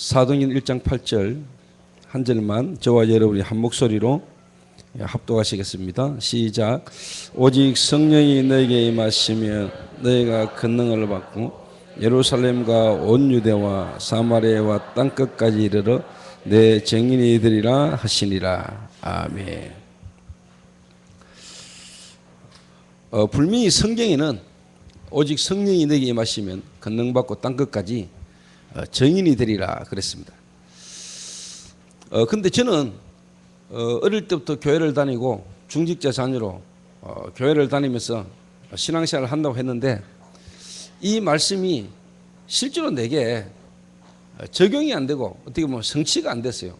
사도행전 1장 8절 한 절만 저와 여러분이 한 목소리로 합독하시겠습니다. 시작. 오직 성령이 너에게 임하시면 너희가 권능을 받고 예루살렘과 온 유대와 사마리아와 땅끝까지 이르러 내 증인이 되리라 하시니라. 아멘. 분명히 성경에는 오직 성령이 너에게 임하시면 권능 받고 땅끝까지 증인이 되리라 그랬습니다. 근데 저는 어릴 때부터 교회를 다니고 중직자 자녀로 교회를 다니면서 신앙생활을 한다고 했는데 이 말씀이 실제로 내게 적용이 안 되고 어떻게 보면 성취가 안 됐어요.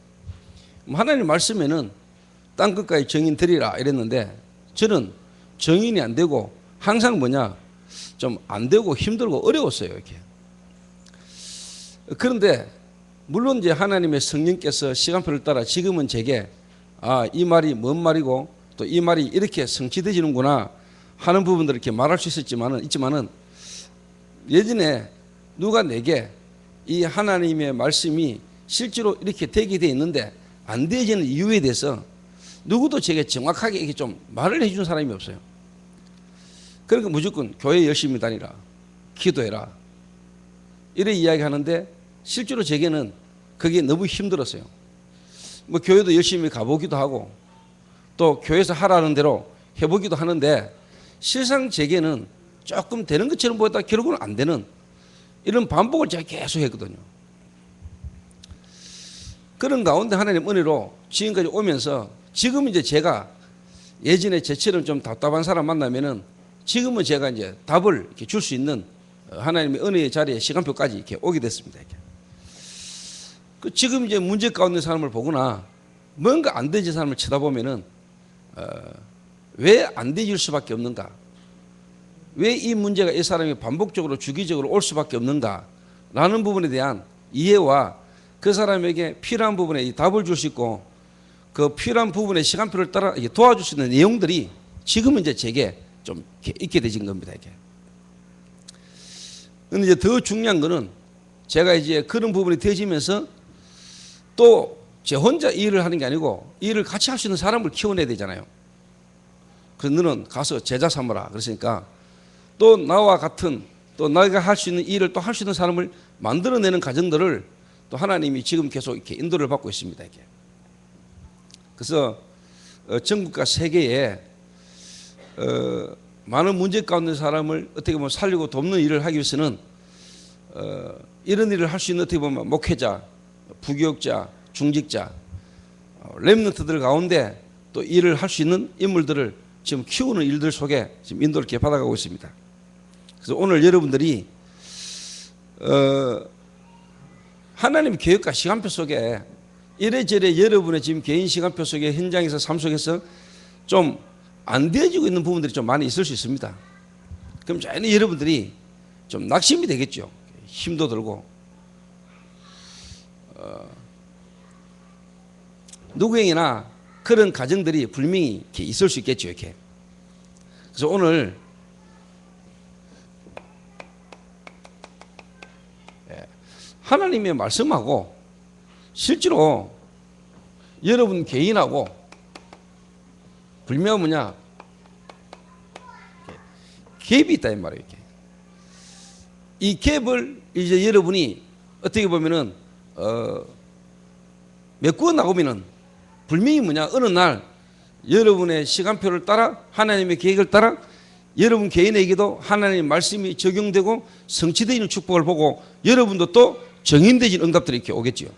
하나님 말씀에는 땅끝까지 증인 되리라 이랬는데 저는 증인이 안 되고 항상 뭐냐 좀 안 되고 힘들고 어려웠어요. 이렇게. 그런데 물론 이제 하나님의 성령께서 시간표를 따라 지금은 제게 이 말이 뭔 말이고 또 이 말이 이렇게 성취되지는구나 하는 부분들을 이렇게 말할 수 있지만은 예전에 누가 내게 이 하나님의 말씀이 실제로 이렇게 되게 돼 있는데 안 되어지는 이유에 대해서 누구도 제게 정확하게 이렇게 좀 말을 해주는 사람이 없어요. 그러니까 무조건 교회 열심히 다니라, 기도해라 이래 이야기하는데 실제로 제게는 그게 너무 힘들었어요. 뭐 교회도 열심히 가보기도 하고 또 교회에서 하라는 대로 해보기도 하는데 실상 제게는 조금 되는 것처럼 보였다 결국은 안 되는 이런 반복을 제가 계속 했거든요. 그런 가운데 하나님 은혜로 지금까지 오면서 지금 이제 제가 예전에 제처럼 좀 답답한 사람 만나면은 지금은 제가 이제 답을 이렇게 줄 수 있는 하나님의 은혜의 자리에 시간표까지 이렇게 오게 됐습니다. 이렇게. 지금 이제 문제 가운데 사람을 보거나 뭔가 안 되지 사람을 쳐다보면은 왜 안 되질 수밖에 없는가? 왜 이 문제가 이 사람이 반복적으로 주기적으로 올 수밖에 없는가? 라는 부분에 대한 이해와 그 사람에게 필요한 부분에 이 답을 줄 수 있고 그 필요한 부분의 시간표를 따라 도와줄 수 있는 내용들이 지금은 이제 제게 좀 있게 되진 겁니다. 이게. 근데 이제 더 중요한 거는 제가 이제 그런 부분이 되어지면서 또 제 혼자 이 일을 하는 게 아니고 이 일을 같이 할 수 있는 사람을 키워내야 되잖아요. 그래서 너는 가서 제자 삼으라. 그랬으니까 또 나와 같은 또 내가 할 수 있는 이 일을 또 할 수 있는 사람을 만들어내는 과정들을 또 하나님이 지금 계속 이렇게 인도를 받고 있습니다. 이렇게. 그래서 전국과 세계에 많은 문제 가운데 사람을 어떻게 보면 살리고 돕는 일을 하기 위해서는 이런 일을 할 수 있는 어떻게 보면 목회자, 부교육자, 중직자, 렘넌트들 가운데 또 일을 할 수 있는 인물들을 지금 키우는 일들 속에 지금 인도를 이렇게 받아가고 있습니다. 그래서 오늘 여러분들이 하나님 계획과 시간표 속에 이래저래 여러분의 지금 개인 시간표 속에 현장에서 삶 속에서 좀 안 되어지고 있는 부분들이 좀 많이 있을 수 있습니다. 그럼 자연히 여러분들이 좀 낙심이 되겠죠. 힘도 들고 누구에게나 그런 가정들이 분명히 이렇게 있을 수 있겠죠. 이렇게. 그래서 오늘 하나님의 말씀하고 실제로 여러분 개인하고 불명은 뭐냐? 갭이 있다 이 말이에요. 이렇게. 이 갭을 이제 여러분이 어떻게 보면은 메꾸어 나오면은 분명히 뭐냐? 어느 날 여러분의 시간표를 따라 하나님의 계획을 따라 여러분 개인에게도 하나님의 말씀이 적용되고 성취되는 축복을 보고 여러분도 또 정인되진 응답들이 이렇게 오겠죠.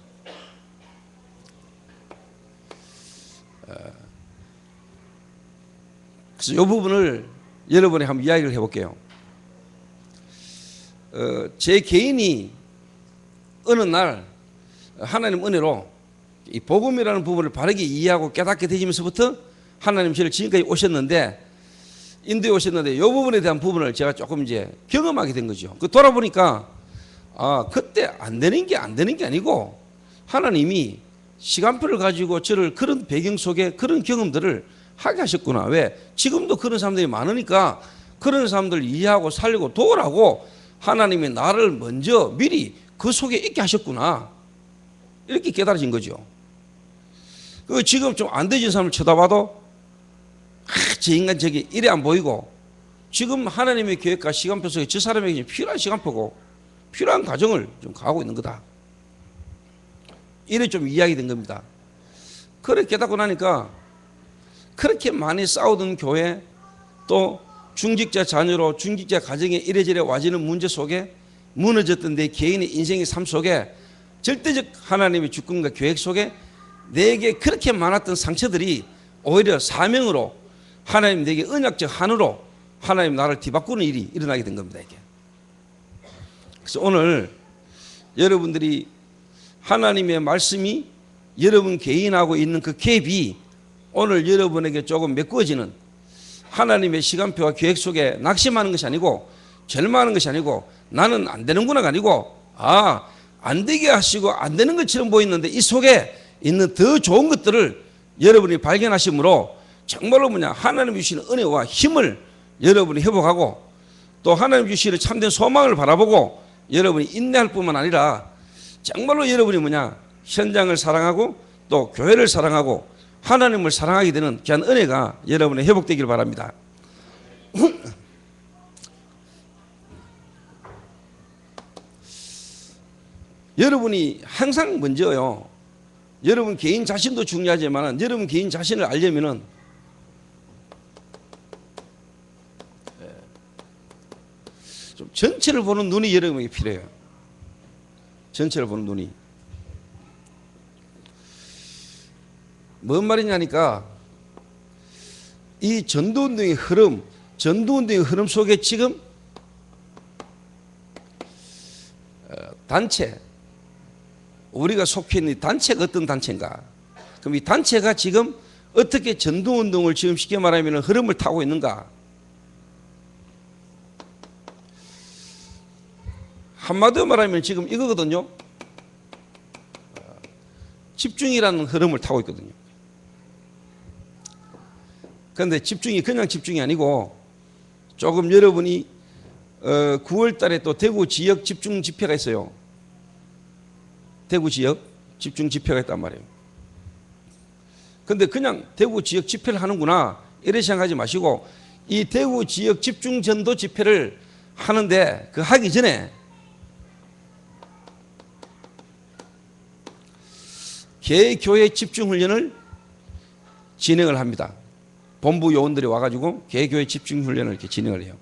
그래서 이 부분을 여러분이 한번 이야기를 해볼게요. 제 개인이 어느 날 하나님 은혜로 이 복음이라는 부분을 바르게 이해하고 깨닫게 되면서부터 하나님 저를 지금까지 오셨는데 인도에 오셨는데 이 부분에 대한 부분을 제가 조금 이제 경험하게 된 거죠. 그 돌아보니까 그때 안 되는 게 아니고 하나님이 시간표를 가지고 저를 그런 배경 속에 그런 경험들을 하게 하셨구나. 왜? 지금도 그런 사람들이 많으니까 그런 사람들 이해하고 살리고 도우라고 하나님이 나를 먼저 미리 그 속에 있게 하셨구나. 이렇게 깨달아진 거죠. 그 지금 좀 안 되진 사람을 쳐다봐도 저 인간 저기 이래 안 보이고 지금 하나님의 계획과 시간표 속에 저 사람에게 필요한 시간표고 필요한 과정을 좀 가고 있는 거다. 이래 좀 이야기 된 겁니다. 그렇게 깨닫고 나니까 그렇게 많이 싸우던 교회 또 중직자 자녀로 중직자 가정에 이래저래 와지는 문제 속에 무너졌던 내 개인의 인생의 삶 속에 절대적 하나님의 주권과 계획 속에 내게 그렇게 많았던 상처들이 오히려 사명으로 하나님 내게 언약적 한으로 하나님 나를 뒤바꾸는 일이 일어나게 된 겁니다. 이게. 그래서 오늘 여러분들이 하나님의 말씀이 여러분 개인하고 있는 그 갭이 오늘 여러분에게 조금 메꿔지는 하나님의 시간표와 계획 속에 낙심하는 것이 아니고 절망하는 것이 아니고 나는 안 되는구나가 아니고 안 되게 하시고 안 되는 것처럼 보이는데 이 속에 있는 더 좋은 것들을 여러분이 발견하심으로 정말로 하나님이 주시는 은혜와 힘을 여러분이 회복하고 또 하나님 주시는 참된 소망을 바라보고 여러분이 인내할 뿐만 아니라 정말로 여러분이 현장을 사랑하고 또 교회를 사랑하고 하나님을 사랑하게 되는 귀한 은혜가 여러분의 회복되기를 바랍니다. 여러분이 항상 먼저요. 여러분 개인 자신도 중요하지만 여러분 개인 자신을 알려면은 좀 전체를 보는 눈이 여러분에게 필요해요. 전체를 보는 눈이. 뭔 말이냐니까 이 전도운동의 흐름 속에 지금 단체 우리가 속해 있는 단체가 어떤 단체인가? 그럼 이 단체가 지금 어떻게 전도운동을 지금 쉽게 말하면 흐름을 타고 있는가? 한마디로 말하면 지금 이거거든요. 집중이라는 흐름을 타고 있거든요. 그런데 집중이 그냥 집중이 아니고 조금 여러분이 9월 달에 또 대구 지역 집중 집회가 있어요. 대구 지역 집중 집회가 있단 말이에요. 근데 그냥 대구 지역 집회를 하는구나 이렇게 생각하지 마시고 이 대구 지역 집중 전도 집회를 하는데 그 하기 전에 개교회 집중훈련을 진행을 합니다. 본부 요원들이 와가지고 개교회 집중훈련을 이렇게 진행을 해요.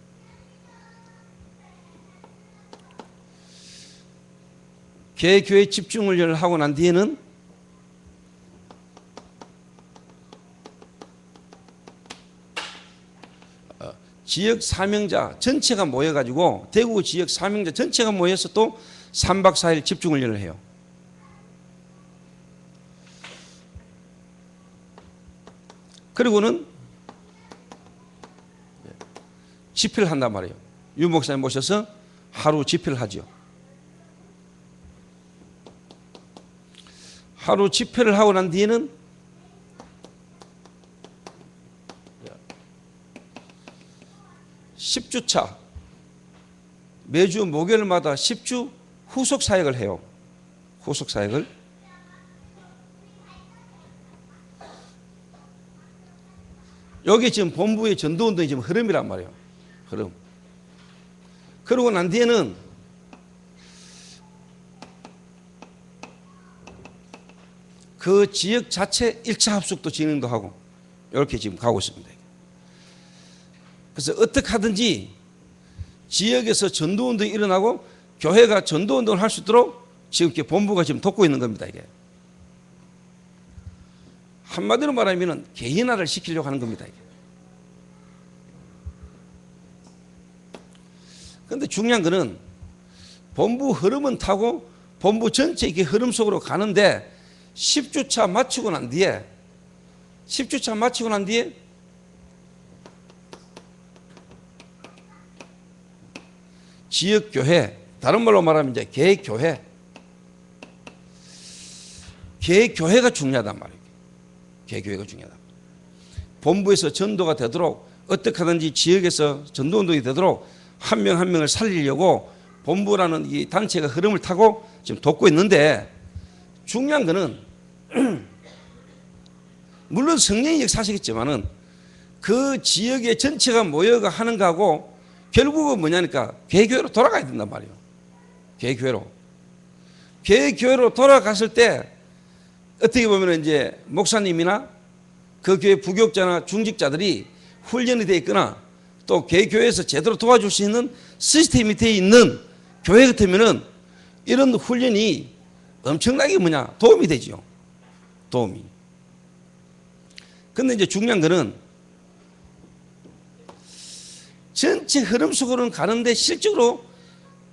개교회 집중훈련을 하고 난 뒤에는 지역 사명자 전체가 모여가지고 대구 지역 사명자 전체가 모여서 또 3박 4일 집중훈련을 해요. 그리고는 집회를 한단 말이에요. 유 목사님 모셔서 하루 집회를 하죠. 하루 집회를 하고 난 뒤에는 10주차 매주 목요일마다 10주 후속 사역을 해요. 후속 사역을. 여기 지금 본부의 전도운동이 지금 흐름이란 말이에요. 흐름. 그러고 난 뒤에는 그 지역 자체 1차 합숙도 진행도 하고 이렇게 지금 가고 있습니다. 그래서 어떻게 하든지 지역에서 전도운동이 일어나고 교회가 전도운동을 할 수 있도록 지금 이렇게 본부가 지금 돕고 있는 겁니다. 이게 한마디로 말하면 개인화를 시키려고 하는 겁니다. 그런데 중요한 거는 본부 흐름은 타고 본부 전체 이렇게 흐름 속으로 가는데 10주차 마치고 난 뒤에 지역교회, 다른 말로 말하면 이제 개교회가 중요하단 말이에요. 개교회가 중요하다. 본부에서 전도가 되도록 어떻게 하든지 지역에서 전도운동이 되도록 한 명 한 명을 살리려고 본부라는 이 단체가 흐름을 타고 지금 돕고 있는데 중요한 거는 물론 성령이 역사하시겠지만은 그 지역의 전체가 모여가 하는 거하고 결국은 뭐냐니까 개교회로 돌아가야 된단 말이에요. 개교회로 돌아갔을 때 어떻게 보면 이제 목사님이나 그 교회 부교육자나 중직자들이 훈련이 되어 있거나 또 개교회에서 제대로 도와줄 수 있는 시스템이 되어 있는 교회 같으면은 이런 훈련이 엄청나게 도움이 되죠. 도움이. 근데 이제 중요한 거는 전체 흐름 속으로는 가는데 실적으로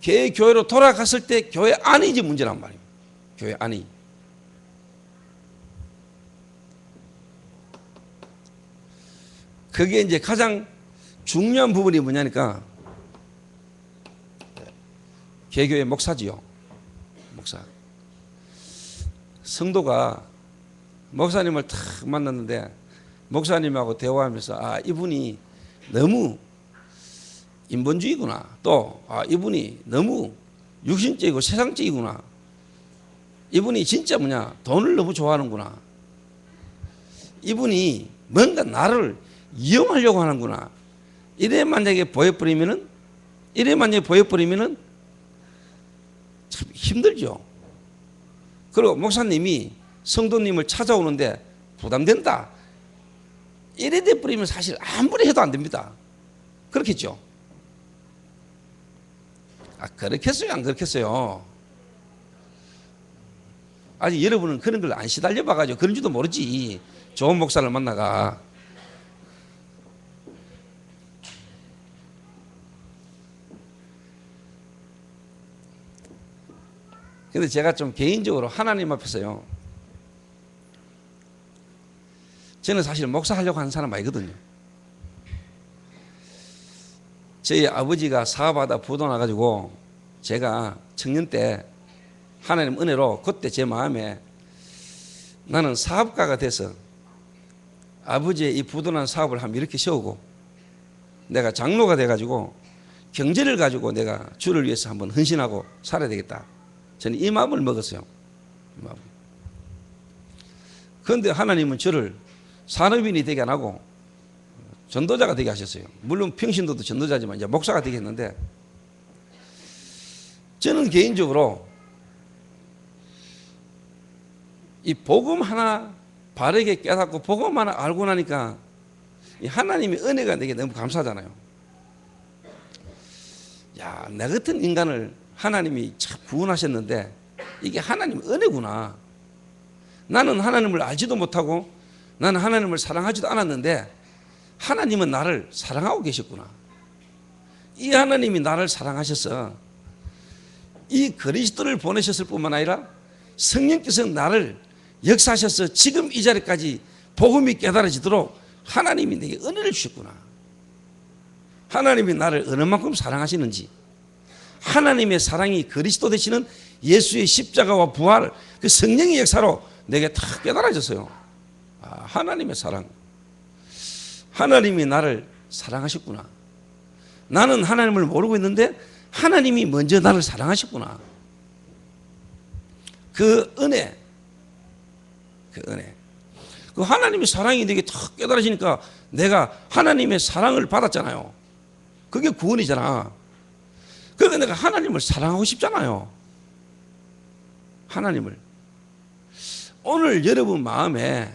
개교회로 돌아갔을 때 교회 안이 이제 문제란 말이에요. 교회 안이. 그게 이제 가장 중요한 부분이 뭐냐니까 개교회 목사지요. 목사. 성도가 목사님을 탁 만났는데 목사님하고 대화하면서 이분이 너무 인본주의구나. 또 이분이 너무 육신적이고 세상적이구나. 이분이 진짜 돈을 너무 좋아하는구나. 이분이 뭔가 나를 이용하려고 하는구나. 이래 만약에 보여버리면은 참 힘들죠. 그리고 목사님이 성도님을 찾아오는데 부담된다. 이래 돼버리면 사실 아무리 해도 안 됩니다. 그렇겠죠. 그렇겠어요? 안 그렇겠어요? 아직 여러분은 그런 걸 안 시달려 봐가지고 그런지도 모르지. 좋은 목사를 만나가. 근데 제가 좀 개인적으로 하나님 앞에서요, 저는 사실 목사하려고 하는 사람 아니거든요. 저희 아버지가 사업하다 부도 나가지고 제가 청년 때 하나님 은혜로 그때 제 마음에 나는 사업가가 돼서 아버지의 이 부도난 사업을 한번 이렇게 세우고 내가 장로가 돼가지고 경제를 가지고 내가 주를 위해서 한번 헌신하고 살아야 되겠다. 저는 이 마음을 먹었어요. 이 마음. 그런데 하나님은 저를 산업인이 되게 안 하고 전도자가 되게 하셨어요. 물론 평신도도 전도자지만 이제 목사가 되게 했는데 저는 개인적으로 이 복음 하나 바르게 깨닫고 복음 하나 알고 나니까 이 하나님의 은혜가 내게 너무 감사하잖아요. 야, 나 같은 인간을 하나님이 참 구원하셨는데 이게 하나님의 은혜구나. 나는 하나님을 알지도 못하고 나는 하나님을 사랑하지도 않았는데 하나님은 나를 사랑하고 계셨구나. 이 하나님이 나를 사랑하셔서 이 그리스도를 보내셨을 뿐만 아니라 성령께서 나를 역사하셔서 지금 이 자리까지 복음이 깨달아지도록 하나님이 내게 은혜를 주셨구나. 하나님이 나를 어느 만큼 사랑하시는지, 하나님의 사랑이 그리스도 되시는 예수의 십자가와 부활, 그 성령의 역사로 내게 다 깨달아졌어요. 하나님의 사랑. 하나님이 나를 사랑하셨구나. 나는 하나님을 모르고 있는데 하나님이 먼저 나를 사랑하셨구나. 그 은혜. 그 하나님의 사랑이 내게 탁 깨달아지니까 내가 하나님의 사랑을 받았잖아요. 그게 구원이잖아. 그러니까 내가 하나님을 사랑하고 싶잖아요. 하나님을. 오늘 여러분 마음에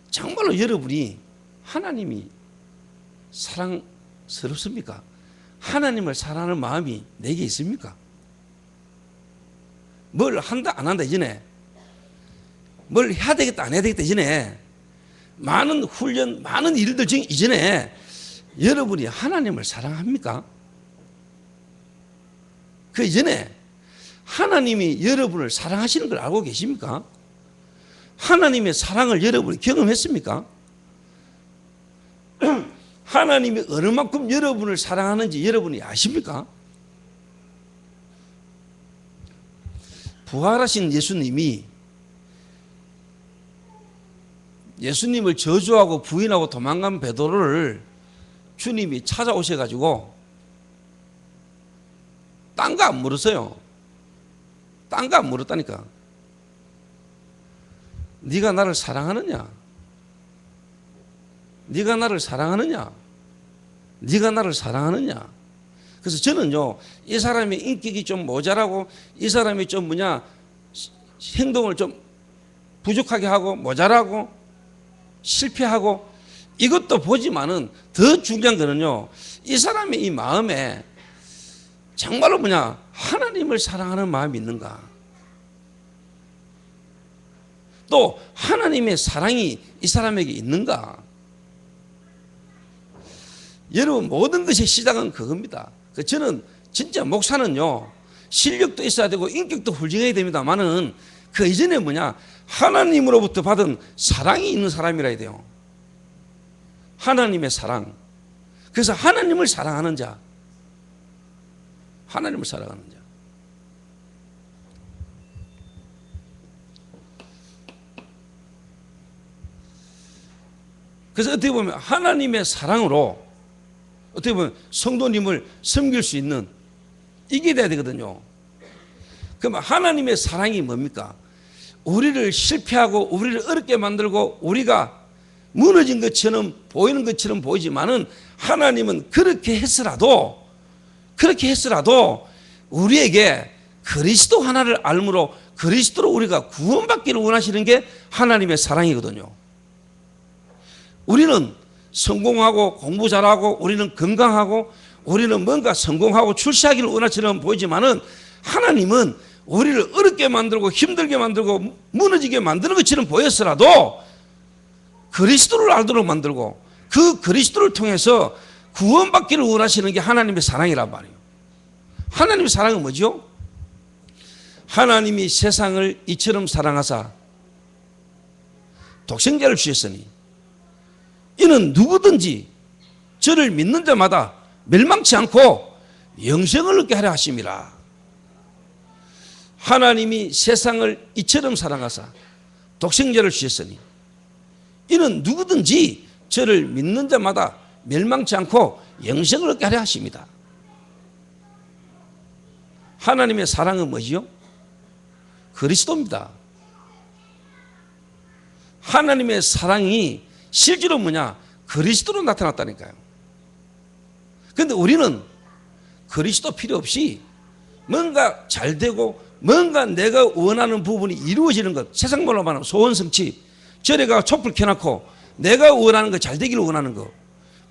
정말로 여러분이 하나님이 사랑스럽습니까? 하나님을 사랑하는 마음이 내게 있습니까? 뭘 한다 안 한다 이전에, 뭘 해야 되겠다 안 해야 되겠다 이전에, 많은 훈련 많은 일들 중 이전에 여러분이 하나님을 사랑합니까? 그 이전에 하나님이 여러분을 사랑하시는 걸 알고 계십니까? 하나님의 사랑을 여러분이 경험했습니까? 하나님이 어느 만큼 여러분을 사랑하는지 여러분이 아십니까? 부활하신 예수님을 저주하고 부인하고 도망간 베드로를 주님이 찾아오셔가지고 딴 거 안 물었어요. 딴 거 안 물었다니까. 네가 나를 사랑하느냐? 네가 나를 사랑하느냐? 네가 나를 사랑하느냐? 그래서 저는요, 이 사람의 인격이 좀 모자라고, 이 사람이 좀 행동을 좀 부족하게 하고, 모자라고, 실패하고, 이것도 보지만은 더 중요한 거는요, 이 사람의 이 마음에 정말로 하나님을 사랑하는 마음이 있는가? 또 하나님의 사랑이 이 사람에게 있는가? 여러분, 모든 것의 시작은 그겁니다. 저는 진짜 목사는요, 실력도 있어야 되고 인격도 훌륭해야 됩니다만은 그 이전에 하나님으로부터 받은 사랑이 있는 사람이라 해야 돼요. 하나님의 사랑. 그래서 하나님을 사랑하는 자. 하나님을 사랑하는 자. 그래서 어떻게 보면 하나님의 사랑으로 어떻게 보면 성도님을 섬길 수 있는 이게 돼야 되거든요. 그럼 하나님의 사랑이 뭡니까? 우리를 실패하고 우리를 어렵게 만들고 우리가 무너진 것처럼 보이는 것처럼 보이지만은 하나님은 그렇게 했으라도 우리에게 그리스도 하나를 알므로 그리스도로 우리가 구원받기를 원하시는 게 하나님의 사랑이거든요. 우리는 성공하고 공부 잘하고 우리는 건강하고 우리는 뭔가 성공하고 출세하기를 원하처럼 보이지만은 하나님은 우리를 어렵게 만들고 힘들게 만들고 무너지게 만드는 것처럼 보였으라도 그리스도를 알도록 만들고 그 그리스도를 통해서 구원받기를 원하시는 게 하나님의 사랑이란 말이에요. 하나님의 사랑은 뭐죠? 하나님이 세상을 이처럼 사랑하사 독생자를 주셨으니 이는 누구든지 저를 믿는 자마다 멸망치 않고 영생을 얻게 하려 하심이라. 하나님이 세상을 이처럼 사랑하사 독생자를 주셨으니 이는 누구든지 저를 믿는 자마다 멸망치 않고 영생을 얻게 하려 하십니다. 하나님의 사랑은 뭐지요? 그리스도입니다. 하나님의 사랑이 실제로 그리스도로 나타났다니까요. 그런데 우리는 그리스도 필요 없이 뭔가 잘 되고 뭔가 내가 원하는 부분이 이루어지는 것, 세상 말로 말하면 소원성취, 절에 가 촛불 켜놓고 내가 원하는 거 잘 되기를 원하는 거,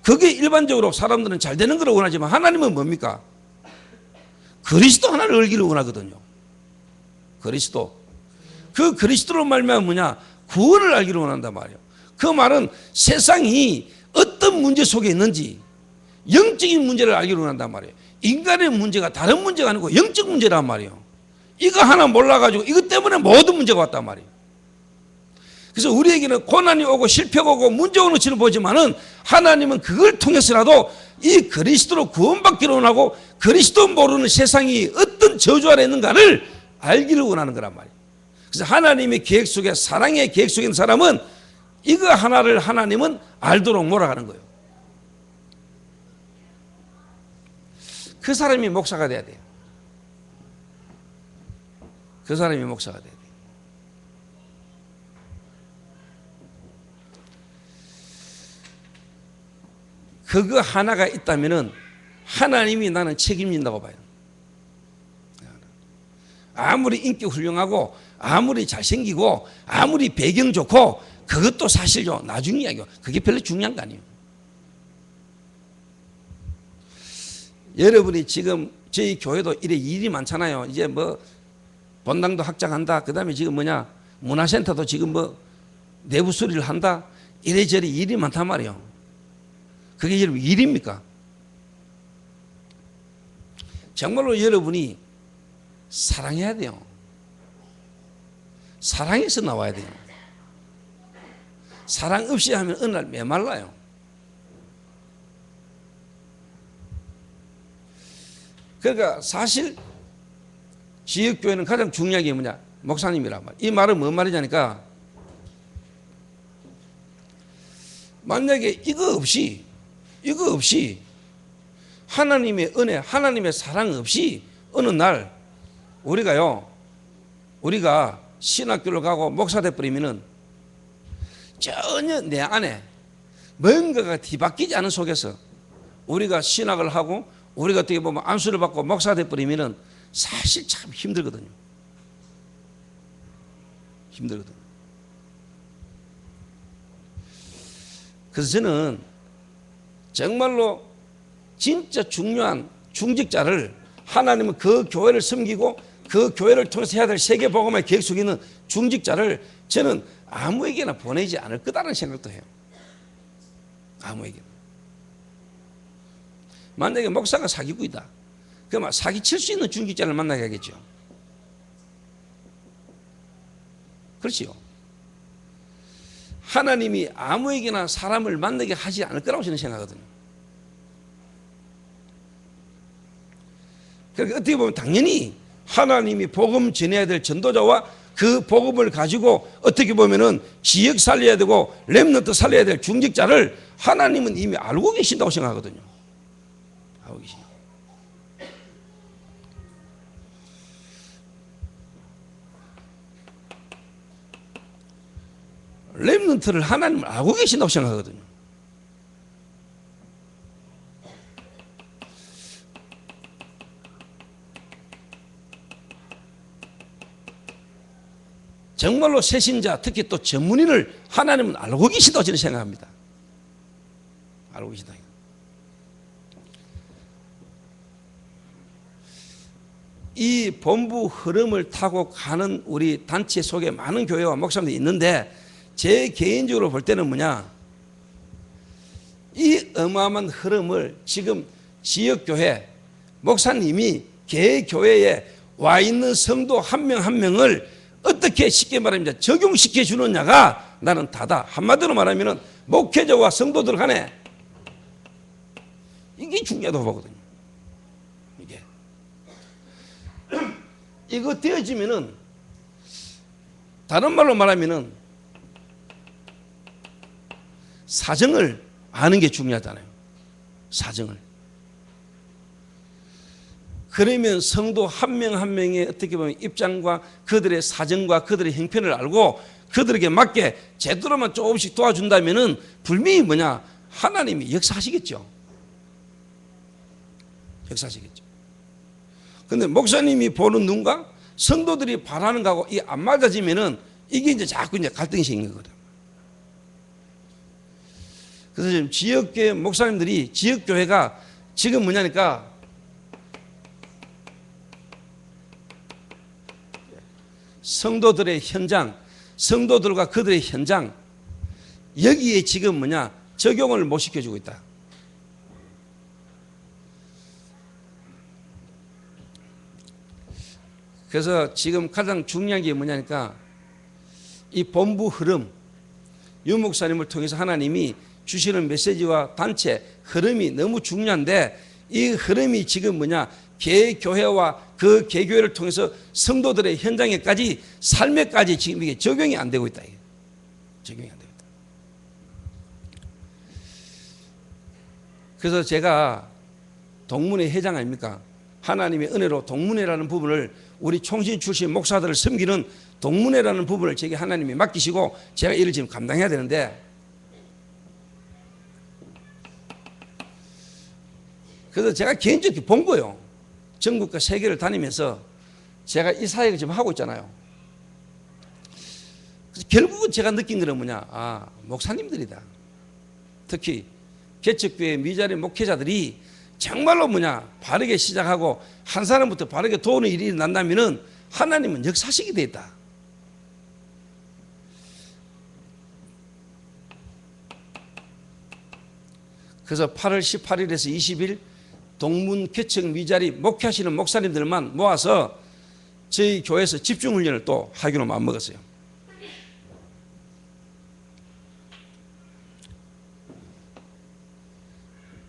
그게 일반적으로 사람들은 잘 되는 걸 원하지만 하나님은 뭡니까? 그리스도 하나를 알기를 원하거든요. 그리스도. 그 그리스도로 말미암아 구원을 알기를 원한단 말이에요. 그 말은 세상이 어떤 문제 속에 있는지 영적인 문제를 알기를 원한단 말이에요. 인간의 문제가 다른 문제가 아니고 영적 문제란 말이에요. 이거 하나 몰라가지고 이것 때문에 모든 문제가 왔단 말이에요. 그래서 우리에게는 고난이 오고 실패가 오고 문제 오는 것처럼 보지만은 하나님은 그걸 통해서라도 이 그리스도로 구원받기를 원하고 그리스도 모르는 세상이 어떤 저주 아래 있는가를 알기를 원하는 거란 말이에요. 그래서 하나님의 계획 속에, 사랑의 계획 속에 있는 사람은 이거 하나를 하나님은 알도록 몰아가는 거예요. 그 사람이 목사가 돼야 돼요. 그 사람이 목사가 돼야 돼요. 그거 하나가 있다면은 하나님이 나는 책임진다고 봐요. 아무리 인기 훌륭하고 아무리 잘생기고 아무리 배경 좋고 그것도 사실요 나중 이야기요. 그게 별로 중요한 거 아니에요. 여러분이 지금 저희 교회도 이래 일이 많잖아요. 이제 본당도 확장한다. 그 다음에 지금 문화센터도 지금 내부 수리를 한다. 이래저래 일이 많단 말이에요. 그게 여러분 일입니까? 정말로 여러분이 사랑해야 돼요. 사랑해서 나와야 돼요. 사랑 없이 하면 어느 날 메말라요. 그러니까 사실 지역교회는 가장 중요한 게 뭐냐? 목사님이란 말. 이 말은 뭔 말이냐니까 만약에 이거 없이 하나님의 은혜, 하나님의 사랑 없이 어느 날 우리가 신학교를 가고 목사 돼버리면은 전혀 내 안에 뭔가가 뒤바뀌지 않은 속에서 우리가 신학을 하고 우리가 어떻게 보면 안수를 받고 목사가 돼버리면은 사실 참 힘들거든요. 힘들거든요. 그래서 저는 정말로 진짜 중요한 중직자를, 하나님은 그 교회를 섬기고 그 교회를 통해서 해야 될 세계복음의 계획 속에 있는 중직자를 저는 아무에게나 보내지 않을 거다라는 생각도 해요. 아무에게나. 만약에 목사가 사기꾼이다, 그러면 사기칠 수 있는 중직자를 만나야겠죠. 그렇지요. 하나님이 아무에게나 사람을 만나게 하지 않을 거라고 저는 생각하거든요. 그러니까 어떻게 보면 당연히 하나님이 복음 전해야 될 전도자와 그 복음을 가지고 어떻게 보면은 지역 살려야 되고 렘넌트 살려야 될 중직자를 하나님은 이미 알고 계신다고 생각하거든요. 알고 계신다. 렘넌트를 하나님은 알고 계신다고 생각하거든요. 정말로 새신자, 특히 또 전문인을 하나님은 알고 계신다고 저는 생각합니다. 알고 계신다. 이 본부 흐름을 타고 가는 우리 단체 속에 많은 교회와 목사님들이 있는데, 제 개인적으로 볼 때는 뭐냐, 이 어마어마한 흐름을 지금 지역교회 목사님이 개교회에 와 있는 성도 한 명 한 명을 어떻게 쉽게 말하면 적용시켜 주느냐가 나는 다다. 한마디로 말하면 목회자와 성도들 간에 이게 중요하다고 보거든요. 이게 이거 되어지면은, 다른 말로 말하면은 사정을 아는 게 중요하잖아요. 사정을. 그러면 성도 한 명 한 명의 어떻게 보면 입장과 그들의 사정과 그들의 형편을 알고 그들에게 맞게 제대로만 조금씩 도와준다면은 분명히 뭐냐, 하나님이 역사하시겠죠. 역사하시겠죠. 근데 목사님이 보는 눈과 성도들이 바라는 거하고 이 안 맞아지면은 이게 이제 자꾸 이제 갈등이 생기는 거거든요. 그래서 지금 지역교회 목사님들이, 지역교회가 지금 뭐냐니까 성도들의 현장, 성도들과 그들의 현장, 여기에 지금 뭐냐, 적용을 못 시켜주고 있다. 그래서 지금 가장 중요한 게 뭐냐니까 이 본부 흐름, 유 목사님을 통해서 하나님이 주시는 메시지와 단체 흐름이 너무 중요한데, 이 흐름이 지금 뭐냐, 개교회와 그 개교회를 통해서 성도들의 현장에까지, 삶에까지 지금 이게 적용이 안 되고 있다. 적용이 안 되고 있다. 그래서 제가 동문회 회장 아닙니까? 하나님의 은혜로 동문회라는 부분을, 우리 총신 출신 목사들을 섬기는 동문회라는 부분을 제게 하나님이 맡기시고 제가 이를 지금 감당해야 되는데, 그래서 제가 개인적으로 본 거예요. 전국과 세계를 다니면서 제가 이 사역을 지금 하고 있잖아요. 그래서 결국은 제가 느낀 거는 뭐냐, 아, 목사님들이다. 특히 개척교회 미자리 목회자들이 정말로 뭐냐, 바르게 시작하고 한 사람부터 바르게 도우는 일이 일어난다면은 하나님은 역사하시게 돼 있다. 그래서 8월 18일에서 20일 동문 개척 미자리 목회하시는 목사님들만 모아서 저희 교회에서 집중훈련을 또 하기로 마음먹었어요.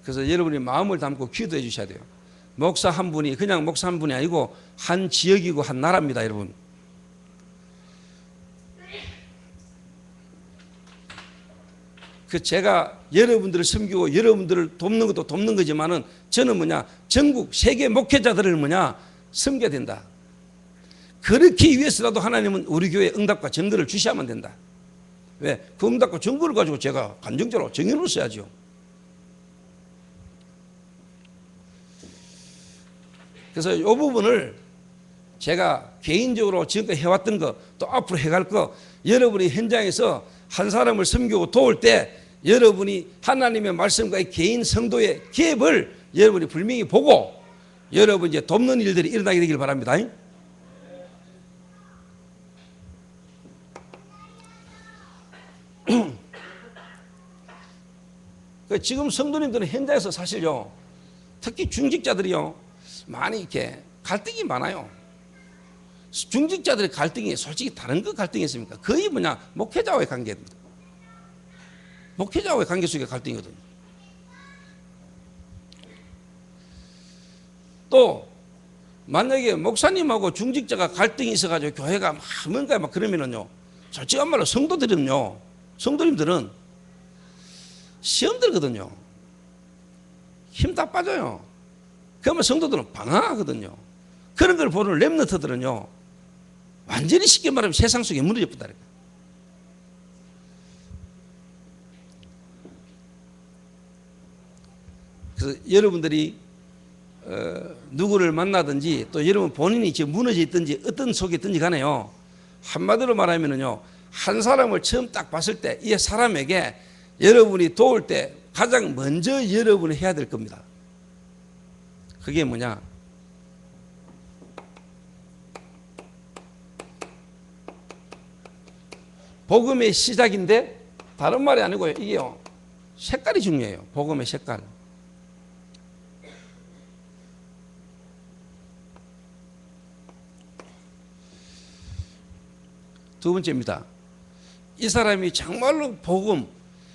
그래서 여러분이 마음을 담고 기도해 주셔야 돼요. 목사 한 분이 그냥 목사 한 분이 아니고 한 지역이고 한 나라입니다, 여러분. 그 제가 여러분들을 섬기고 여러분들을 돕는 것도 돕는 거지만은 저는 뭐냐, 전국 세계 목회자들을 뭐냐, 섬겨야 된다. 그렇게 위해서라도 하나님은 우리 교회에 응답과 전도를 주셔야만 된다. 왜? 검닫고 증거를 가지고 제가 간증자로 정의를 써야죠. 그래서 이 부분을 제가 개인적으로 지금까지 해왔던 거, 또 앞으로 해갈 거, 여러분이 현장에서 한 사람을 섬기고 도울 때 여러분이 하나님의 말씀과의 개인 성도의 갭을 여러분이 분명히 보고 여러분 이제 돕는 일들이 일어나게 되길 바랍니다. 지금 성도님들은 현장에서 사실요, 특히 중직자들이요, 많이 이렇게 갈등이 많아요. 중직자들의 갈등이 솔직히 다른 거 갈등이 있습니까? 거의 뭐냐, 목회자와의 관계입니다. 목회자와의 관계 속의 갈등이거든요. 또 만약에 목사님하고 중직자가 갈등이 있어가지고 교회가 막 뭔가 막 그러면은요, 솔직한 말로 성도님들은 시험 들거든요. 힘 다 빠져요. 그러면 성도들은 방황하거든요. 그런 걸 보는 렘넌트들은요, 완전히 쉽게 말하면 세상 속에 무너져 버린다. 그래서 여러분들이 누구를 만나든지 또 여러분 본인이 지금 무너져 있든지 어떤 속에 있든지 간에요, 한마디로 말하면은요, 한 사람을 처음 딱 봤을 때 이 사람에게 여러분이 도울 때 가장 먼저 여러분이 해야 될 겁니다. 그게 뭐냐? 복음의 시작인데 다른 말이 아니고요, 이게요, 색깔이 중요해요. 복음의 색깔. 두 번째입니다. 이 사람이 정말로 복음,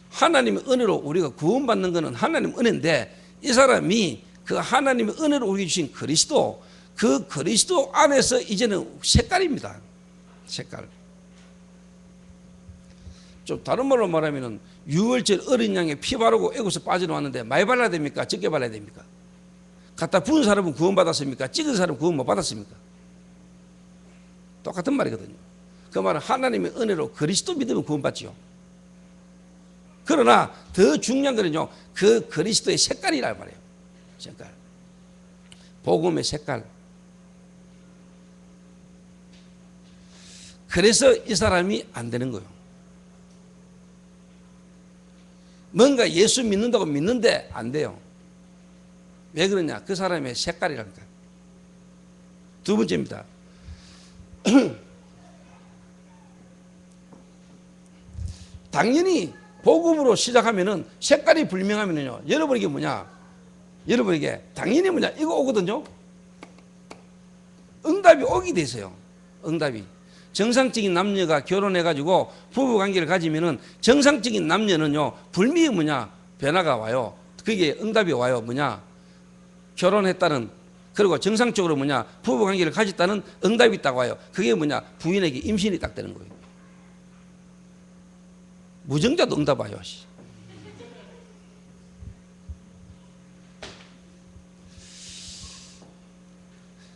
하나님의 은혜로 우리가 구원받는 것은 하나님의 은혜인데, 이 사람이 그 하나님의 은혜로 우리에게 주신 그리스도, 그 그리스도 안에서 이제는 색깔입니다. 색깔. 좀 다른 말로 말하면 유월절 어린 양에 피 바르고 애고서 빠져나왔는데 많이 발라야 됩니까? 적게 발라야 됩니까? 갖다 부은 사람은 구원받았습니까? 찍은 사람은 구원 못 받았습니까? 똑같은 말이거든요. 그 말은 하나님의 은혜로 그리스도 믿으면 구원받지요. 그러나 더 중요한 거는요, 그 그리스도의 색깔이란 말이에요. 색깔. 복음의 색깔. 그래서 이 사람이 안 되는 거예요. 뭔가 예수 믿는다고 믿는데 안 돼요. 왜 그러냐? 그 사람의 색깔이라니까. 두 번째입니다. 당연히 복음으로 시작하면은 색깔이 불명하면요, 여러분에게 뭐냐? 여러분에게 당연히 뭐냐? 이거 오거든요. 응답이 오게 되세요. 응답이. 정상적인 남녀가 결혼해가지고 부부관계를 가지면은 정상적인 남녀는요, 불미의 뭐냐? 변화가 와요. 그게 응답이 와요. 뭐냐? 결혼했다는, 그리고 정상적으로 뭐냐? 부부관계를 가졌다는 응답이 딱 와요. 그게 뭐냐? 부인에게 임신이 딱 되는 거예요. 무정자도 응답 와요.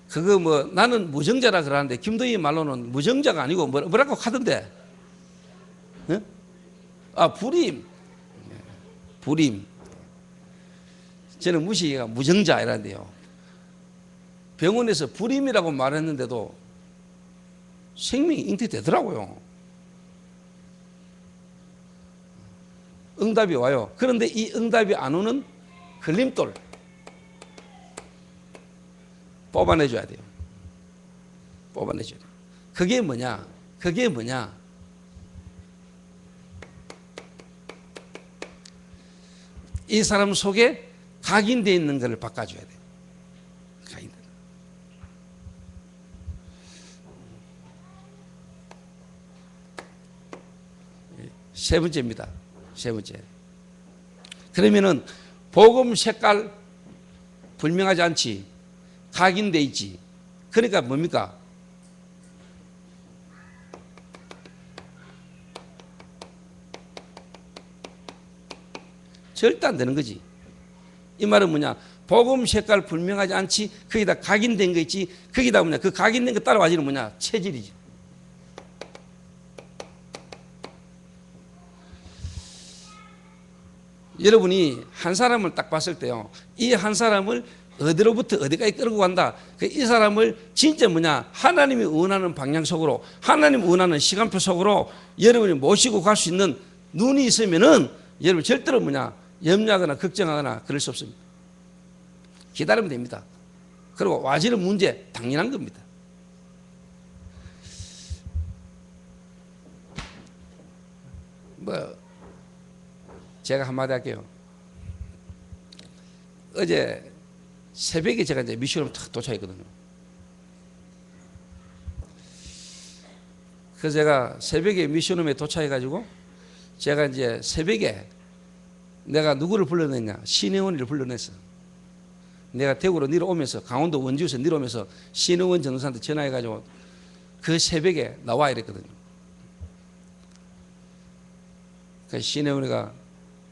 그거 뭐 나는 무정자라 그러는데 김도희 말로는 무정자가 아니고 뭐라고 하던데? 네? 아, 불임. 불임. 저는 무시가 무정자 이란데요. 병원에서 불임이라고 말했는데도 생명이 잉태되더라고요. 응답이 와요. 그런데 이 응답이 안 오는 걸림돌 뽑아내줘야 돼요. 뽑아내줘야 돼요. 그게 뭐냐? 그게 뭐냐? 이 사람 속에 각인되어 있는 것을 바꿔줘야 돼요. 각인되어. 세 번째입니다. 세 번째. 그러면은 복음 색깔 불명하지 않지, 각인돼 있지. 그러니까 뭡니까? 절대 안 되는 거지. 이 말은 뭐냐? 복음 색깔 불명하지 않지, 거기다 각인된 거 있지. 거기다 뭐냐? 그 각인된 거 따라와지는 뭐냐? 체질이지. 여러분이 한 사람을 딱 봤을 때요, 이 한 사람을 어디로부터 어디까지 끌고 간다. 이 사람을 진짜 하나님이 원하는 방향 속으로, 하나님이 원하는 시간표 속으로 여러분이 모시고 갈 수 있는 눈이 있으면은 여러분 절대로 염려하거나 걱정하거나 그럴 수 없습니다. 기다리면 됩니다. 그리고 와지는 문제 당연한 겁니다. 제가 한마디 할게요. 어제 새벽에 제가 이제 미션을 탁 도착했거든요. 그래서 제가 새벽에 미션홈에 도착해가지고 제가 이제 새벽에 내가 누구를 불러냈냐? 신혜원이를 불러냈어. 내가 대구로 내려오면서 강원도 원주에서 내려오면서 신혜원 전도사한테 전화해가지고 그 새벽에 나와 이랬거든요. 그 신혜원이가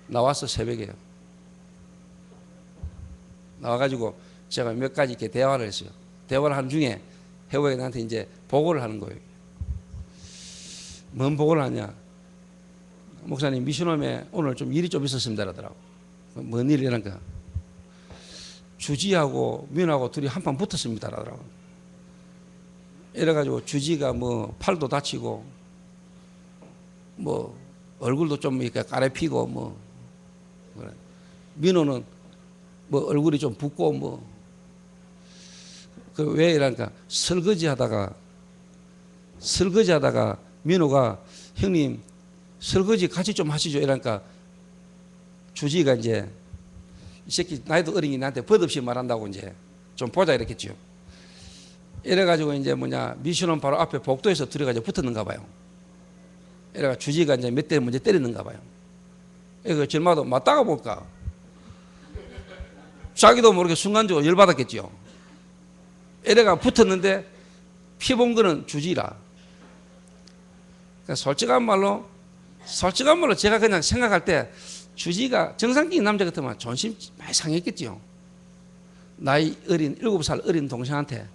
나왔어. 새벽에요. 나와가지고 제가 몇 가지 이렇게 대화를 했어요. 대화를 하는 중에 혜원이가 나한테 이제 보고를 하는 거예요. 뭔 보고를 하냐? 목사님 미션홈에 오늘 좀 일이 좀 있었습니다 라더라고. 뭔 일이란가? 주지하고 민하고 둘이 한판 붙었습니다 라더라고. 이래가지고 주지가 팔도 다치고 얼굴도 좀 이렇게 까래피고 그래. 민호는 얼굴이 좀 붓고 그 왜 이러니까 설거지 하다가 민호가 형님 설거지 같이 좀 하시죠 이러니까 주지가 이제 이 새끼 나이도 어린이 나한테 버릇없이 말한다고 이제 좀 보자 이랬겠죠. 이래가지고 이제 미션은 바로 앞에 복도에서 들어가지고 붙었는가 봐요. 이래가 주지가 이제 몇 대 먼저 때리는가 봐요. 이거 절마도 맞다가 볼까? 자기도 모르게 순간적으로 열받았겠죠. 이래가 붙었는데 피 본 거는 주지라. 그러니까 솔직한 말로 제가 그냥 생각할 때 주지가 정상적인 남자 같으면 존심 많이 상했겠죠. 나이 어린 7살 어린 동생한테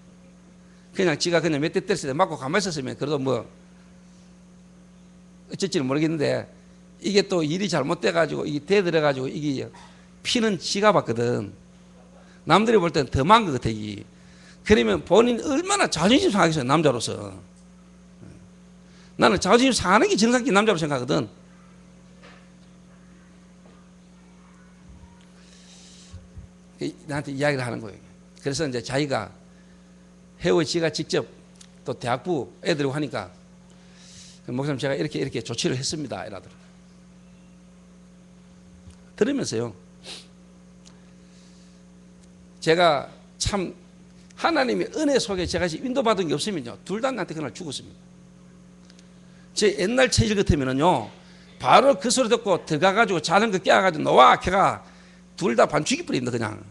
그냥 지가 그냥 몇 대 때렸을 때 맞고 가만히 있었으면 그래도 어쩔지는 모르겠는데 이게 또 일이 잘못돼가지고 이게 대들어가지고 이게 피는 지가 봤거든. 남들이 볼 때는 더 많은 것 같아. 이게. 그러면 본인 얼마나 자존심 상하겠어요 남자로서. 나는 자존심 상하는 게 정상적인 남자로 생각하거든. 나한테 이야기를 하는 거예요. 그래서 이제 자기가 지가 직접 또 대학부 애들이고 하니까 목사님 제가 이렇게 조치를 했습니다 이라더라고요. 들으면서요, 제가 참 하나님의 은혜 속에 제가 인도받은 게 없으면요 둘 다 나한테 그날 죽었습니다. 제 옛날 체질 같으면은요 바로 그 소리 듣고 들어가가지고 자는 거 깨워가지고 놓아 걔가 둘 다 반 죽이버립니다. 그냥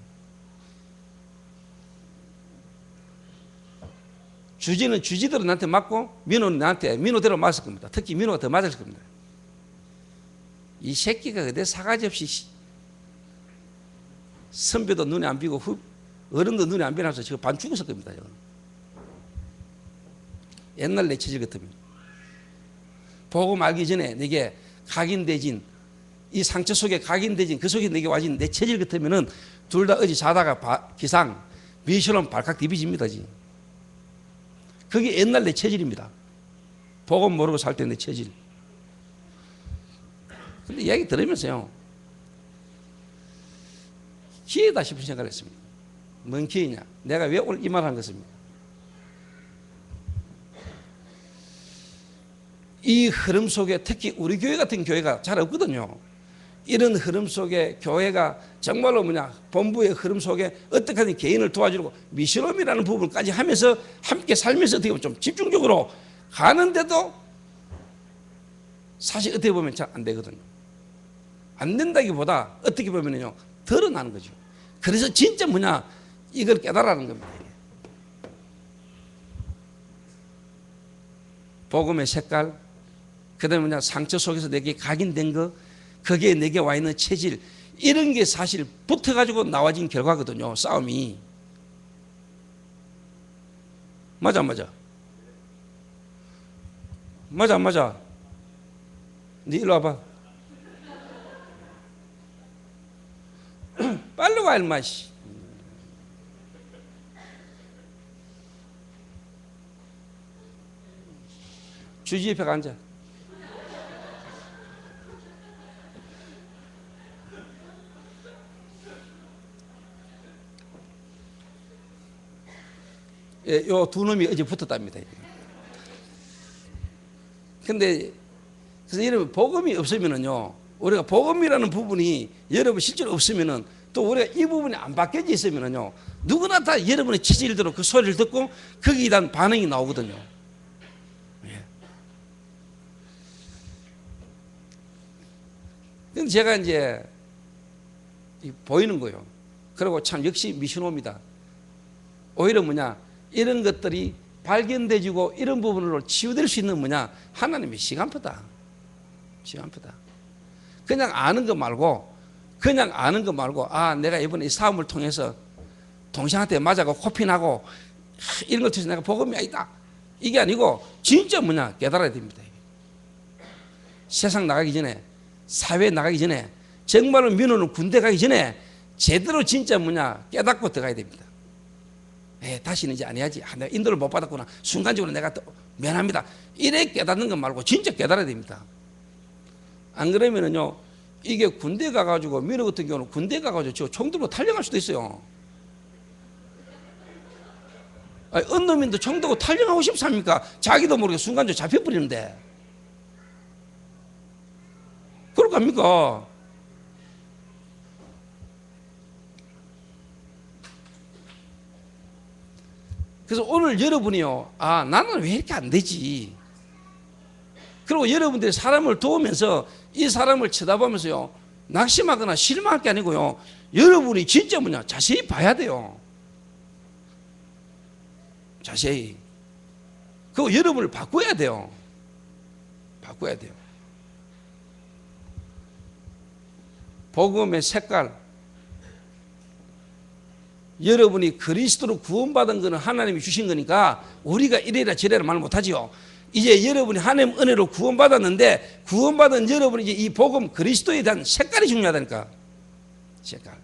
주지는 주지대로 나한테 맞고 민호는 나한테 민호대로 맞을 겁니다. 특히 민호가 더 맞을 겁니다. 이 새끼가 그대 사가지 없이 선배도 눈에 안 비고 어른도 눈에 안 비나서 지금 반 죽었을 겁니다. 옛날 내 체질 같으면 보고 말기 전에 내게 각인되진 이 상처 속에 각인되진 그 속에 내게 와진 내 체질 같으면은 둘 다 어디 자다가 기상 미션은 발칵 디비집니다. 그게 옛날 내 체질입니다. 보고 모르고 살 때 내 체질. 근데 이야기 들으면서요 기회다 싶은 생각을 했습니다. 뭔 기회냐? 내가 왜 오늘 이 말을 한 것입니까? 이 흐름 속에 특히 우리 교회 같은 교회가 잘 없거든요. 이런 흐름 속에 교회가 정말로 본부의 흐름 속에 어떻게 하든 개인을 도와주고 미션홈이라는 부분까지 하면서 함께 살면서 어떻게 보면 좀 집중적으로 가는데도 사실 어떻게 보면 잘 안 되거든요. 안 된다기보다 어떻게 보면요 드러나는 거죠. 그래서 진짜 이걸 깨달아는 겁니다. 복음의 색깔, 그 다음에 상처 속에서 내게 각인된 거, 거기에 내게 와 있는 체질, 이런 게 사실 붙어가지고 나와진 결과거든요. 싸움이. 맞아 안 맞아? 맞아 안 맞아? 네 일로 와봐. 나가 일마 씨. 주지 옆에 앉아. 예, 요 두 놈이 어제 붙었답니다. 근데 그래서 여러분 복음이 없으면은요, 우리가 복음이라는 부분이 여러분 실제로 없으면은 또 우리가 이 부분이 안 바뀌어져 있으면은요, 누구나 다 여러분의 체질대로 그 소리를 듣고 거기에 대한 반응이 나오거든요. 예. 근데 제가 이제 보이는 거예요. 그리고 참 역시 미션호입니다. 오히려 뭐냐, 이런 것들이 발견되지고 이런 부분으로 치유될 수 있는 뭐냐, 하나님의 시간표다. 시간표다. 그냥 아는 거 말고, 아, 내가 이번에 이 사업을 통해서 동생한테 맞아가 코피 나고 이런 걸 통해서 내가 복음이 아니다, 이게 아니고 진짜 뭐냐, 깨달아야 됩니다. 세상 나가기 전에, 사회에 나가기 전에, 정말로 민호는 군대 가기 전에 제대로 진짜 뭐냐, 깨닫고 들어가야 됩니다. 다시는 이제 안 해야지. 내가 인도를 못 받았구나. 순간적으로 내가 또 미안합니다. 이래 깨닫는 것 말고 진짜 깨달아야 됩니다. 안 그러면은요, 이게 군대 가가지고, 민호 같은 경우는 군대 가가지고 저 총 들고 탈영할 수도 있어요. 아니, 언놈인데 총 들고 탈영하고 싶습니까? 자기도 모르게 순간적으로 잡혀버리는데. 그럴 겁니까? 그래서 오늘 여러분이요, 아, 나는 왜 이렇게 안 되지? 그리고 여러분들이 사람을 도우면서 이 사람을 쳐다보면서요, 낙심하거나 실망할 게 아니고요, 여러분이 진짜 뭐냐, 자세히 봐야 돼요. 자세히. 그리고 여러분을 바꿔야 돼요. 바꿔야 돼요. 복음의 색깔. 여러분이 그리스도로 구원받은 것은 하나님이 주신 거니까 우리가 이래라 저래라 말 못하지요. 이제 여러분이 하나님 은혜로 구원받았는데, 구원받은 여러분이 이제 이 복음 그리스도에 대한 색깔이 중요하다니까. 색깔.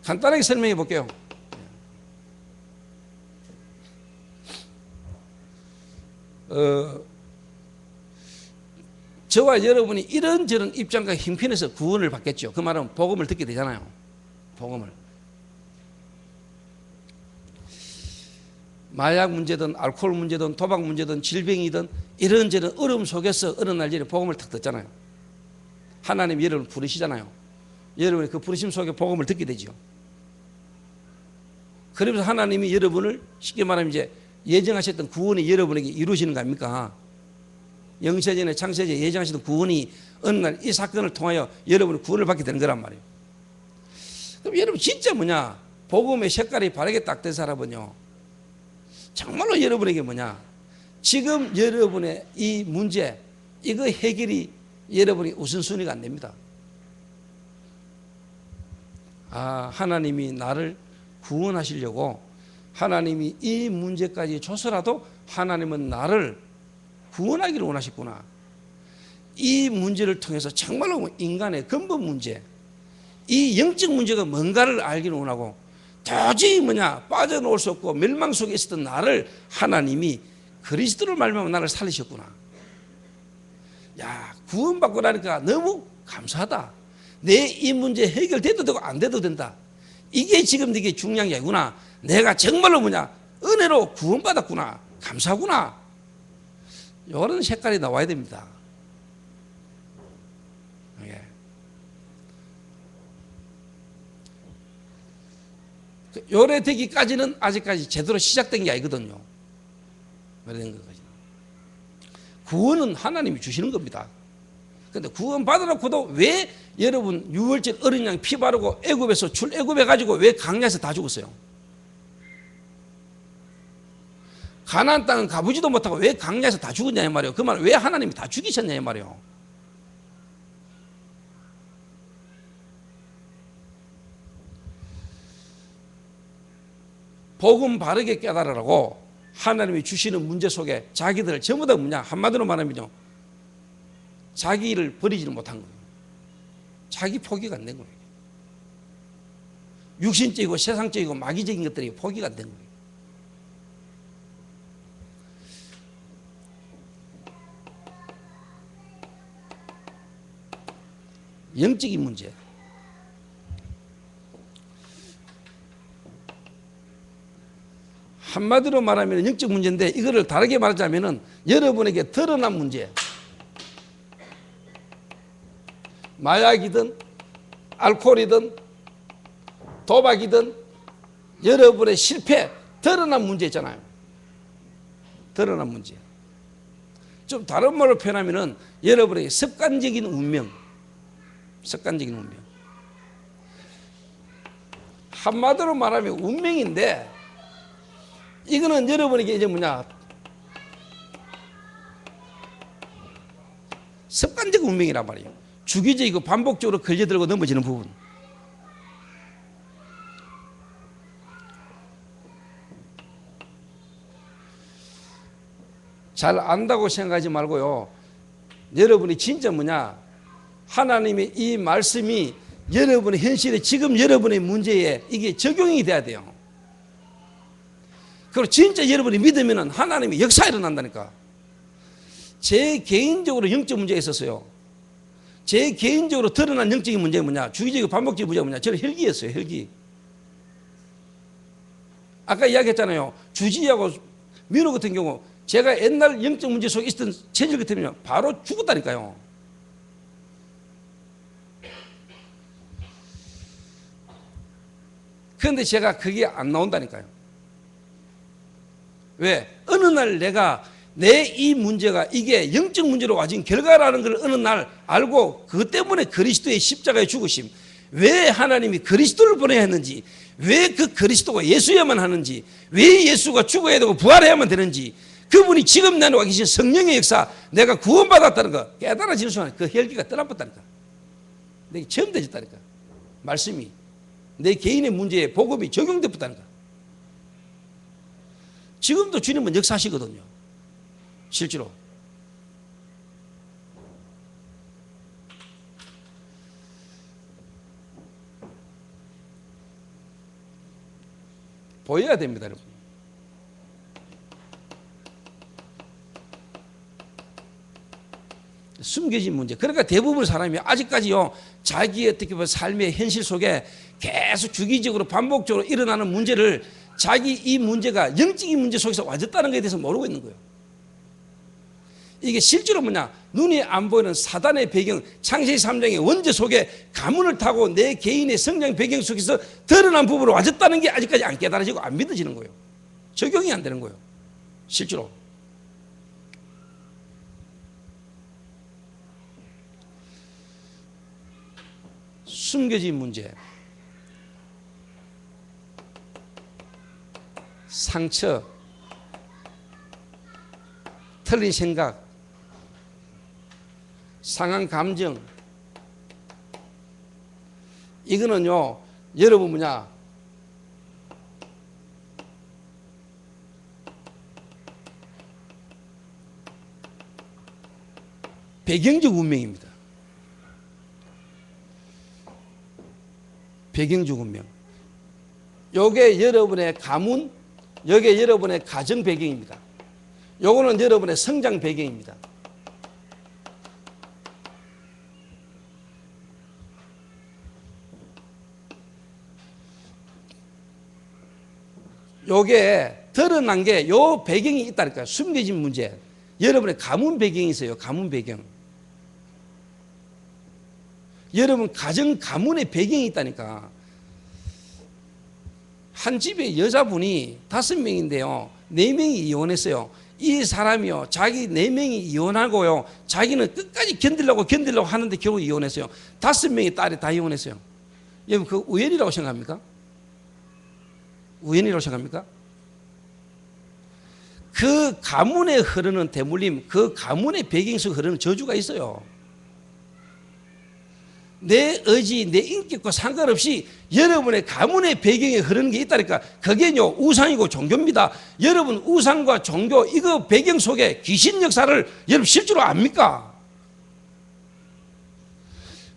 간단하게 설명해 볼게요. 저와 여러분이 이런저런 입장과 형편에서 구원을 받겠죠. 그 말은 복음을 듣게 되잖아요. 복음을. 마약 문제든 알코올 문제든 도박 문제든 질병이든 이런저런 어려움 속에서 어느 날 전에 복음을 탁 듣잖아요. 하나님 여러분을 부르시잖아요. 여러분이 그 부르심 속에 복음을 듣게 되죠. 그러면서 하나님이 여러분을 쉽게 말하면 이제 예정하셨던 구원이 여러분에게 이루어지는 거 아닙니까? 영세전에 창세전에 예정하셨던 구원이 어느 날 이 사건을 통하여 여러분이 구원을 받게 되는 거란 말이에요. 그럼 여러분 진짜 뭐냐, 복음의 색깔이 바르게 딱 된 사람은요, 정말로 여러분에게 뭐냐, 지금 여러분의 이 문제, 이거 해결이 여러분이 우선순위가 안 됩니다. 아, 하나님이 나를 구원하시려고 하나님이 이 문제까지 줘서라도 하나님은 나를 구원하기를 원하셨구나. 이 문제를 통해서 정말로 인간의 근본 문제, 이 영적 문제가 뭔가를 알기를 원하고, 도저히 뭐냐, 빠져나올 수 없고 멸망 속에 있었던 나를 하나님이 그리스도를 말미암아 나를 살리셨구나. 야, 구원받고 나니까 너무 감사하다. 내 이 문제 해결돼도 되고 안 돼도 된다. 이게 지금 이게 중요한 게 아니구나. 내가 정말로 뭐냐, 은혜로 구원받았구나. 감사하구나. 이런 색깔이 나와야 됩니다. 예. 요래 되기까지는 아직까지 제대로 시작된 게 아니거든요. 그런 거거든요. 구원은 하나님이 주시는 겁니다. 근데 구원 받아놓고도 왜 여러분 유월절 어린 양 피 바르고 애굽에서 출애굽해 가지고 왜 강야에서 다 죽었어요? 가나안 땅은 가보지도 못하고 왜 강야에서 다 죽었냐 이 말이에요. 그 말은 왜 하나님이 다 죽이셨냐 이 말이에요. 복음 바르게 깨달으라고 하나님이 주시는 문제 속에 자기들 전부 다 뭐냐, 한마디로 말하면요, 자기를 버리지를 못한 거예요. 자기 포기가 안 된 거예요. 육신적이고 세상적이고 마귀적인 것들이 포기가 안 된 거예요. 영적인 문제. 한마디로 말하면 영적 문제인데 이거를 다르게 말하자면 여러분에게 드러난 문제. 마약이든 알코올이든 도박이든 여러분의 실패, 드러난 문제 있잖아요. 드러난 문제. 좀 다른 말로 표현하면 여러분에게 습관적인 운명. 습관적인 운명. 한마디로 말하면 운명인데 이거는 여러분에게 이제 뭐냐, 습관적 운명이란 말이에요. 주기적이고 반복적으로 걸려들고 넘어지는 부분. 잘 안다고 생각하지 말고요, 여러분이 진짜 뭐냐, 하나님의 이 말씀이 여러분의 현실에, 지금 여러분의 문제에 이게 적용이 돼야 돼요. 그리고 진짜 여러분이 믿으면 하나님의 역사가 일어난다니까. 제 개인적으로 영적 문제가 있었어요. 제 개인적으로 드러난 영적인 문제가 뭐냐, 주기적이고 반복적인 문제가 뭐냐, 저는 혈기였어요. 혈기. 아까 이야기했잖아요. 주지하고 민호 같은 경우 제가 옛날 영적 문제 속에 있었던 체질 같으면 바로 죽었다니까요. 그런데 제가 그게 안 나온다니까요. 왜? 어느 날 내가 내 이 문제가 이게 영적 문제로 와진 결과라는 걸 어느 날 알고 그것 때문에 그리스도의 십자가의 죽으심, 왜 하나님이 그리스도를 보내야 했는지, 왜 그 그리스도가 예수야만 하는지, 왜 예수가 죽어야 되고 부활해야만 되는지, 그분이 지금 나와 계신 성령의 역사, 내가 구원받았다는 거 깨달아지는 순간 그 혈기가 떠나버렸다니까. 내게 처음 되졌다니까. 말씀이 내 개인의 문제에 복음이 적용되었다니까. 지금도 주님은 역사하시거든요. 실제로. 보여야 됩니다, 여러분. 숨겨진 문제. 그러니까 대부분 사람이 아직까지요, 자기의 어떻게 보면 삶의 현실 속에 계속 주기적으로 반복적으로 일어나는 문제를, 자기 이 문제가 영적인 문제 속에서 와졌다는 것에 대해서 모르고 있는 거예요. 이게 실제로 뭐냐, 눈이 안 보이는 사단의 배경, 창세기 3장의 원죄 속에 가문을 타고 내 개인의 성장 배경 속에서 드러난 부분으로 와졌다는 게 아직까지 안 깨달아지고 안 믿어지는 거예요. 적용이 안 되는 거예요. 실제로. 숨겨진 문제, 상처, 틀린 생각, 상한 감정, 이거는요, 여러분 뭐냐, 배경적 운명입니다. 배경적 운명. 요게 여러분의 가문, 요게 여러분의 가정 배경입니다. 요거는 여러분의 성장 배경입니다. 요게 드러난 게 요 배경이 있다니까요. 숨겨진 문제. 여러분의 가문 배경이 있어요. 가문 배경. 여러분 가정 가문의 배경이 있다니까. 한 집에 여자분이 5명인데요, 4명이 이혼했어요. 이 사람이요, 자기 4명이 이혼하고요, 자기는 끝까지 견디려고 하는데 결국 이혼했어요. 5명의 딸이 다 이혼했어요. 여러분 그 우연이라고 생각합니까? 우연이라고 생각합니까? 그 가문에 흐르는 대물림, 그 가문의 배경 속에 흐르는 저주가 있어요. 내 의지, 내 인격과 상관없이 여러분의 가문의 배경에 흐르는 게 있다니까. 그게요, 우상이고 종교입니다. 여러분 우상과 종교, 이거 배경 속에 귀신 역사를 여러분 실제로 압니까?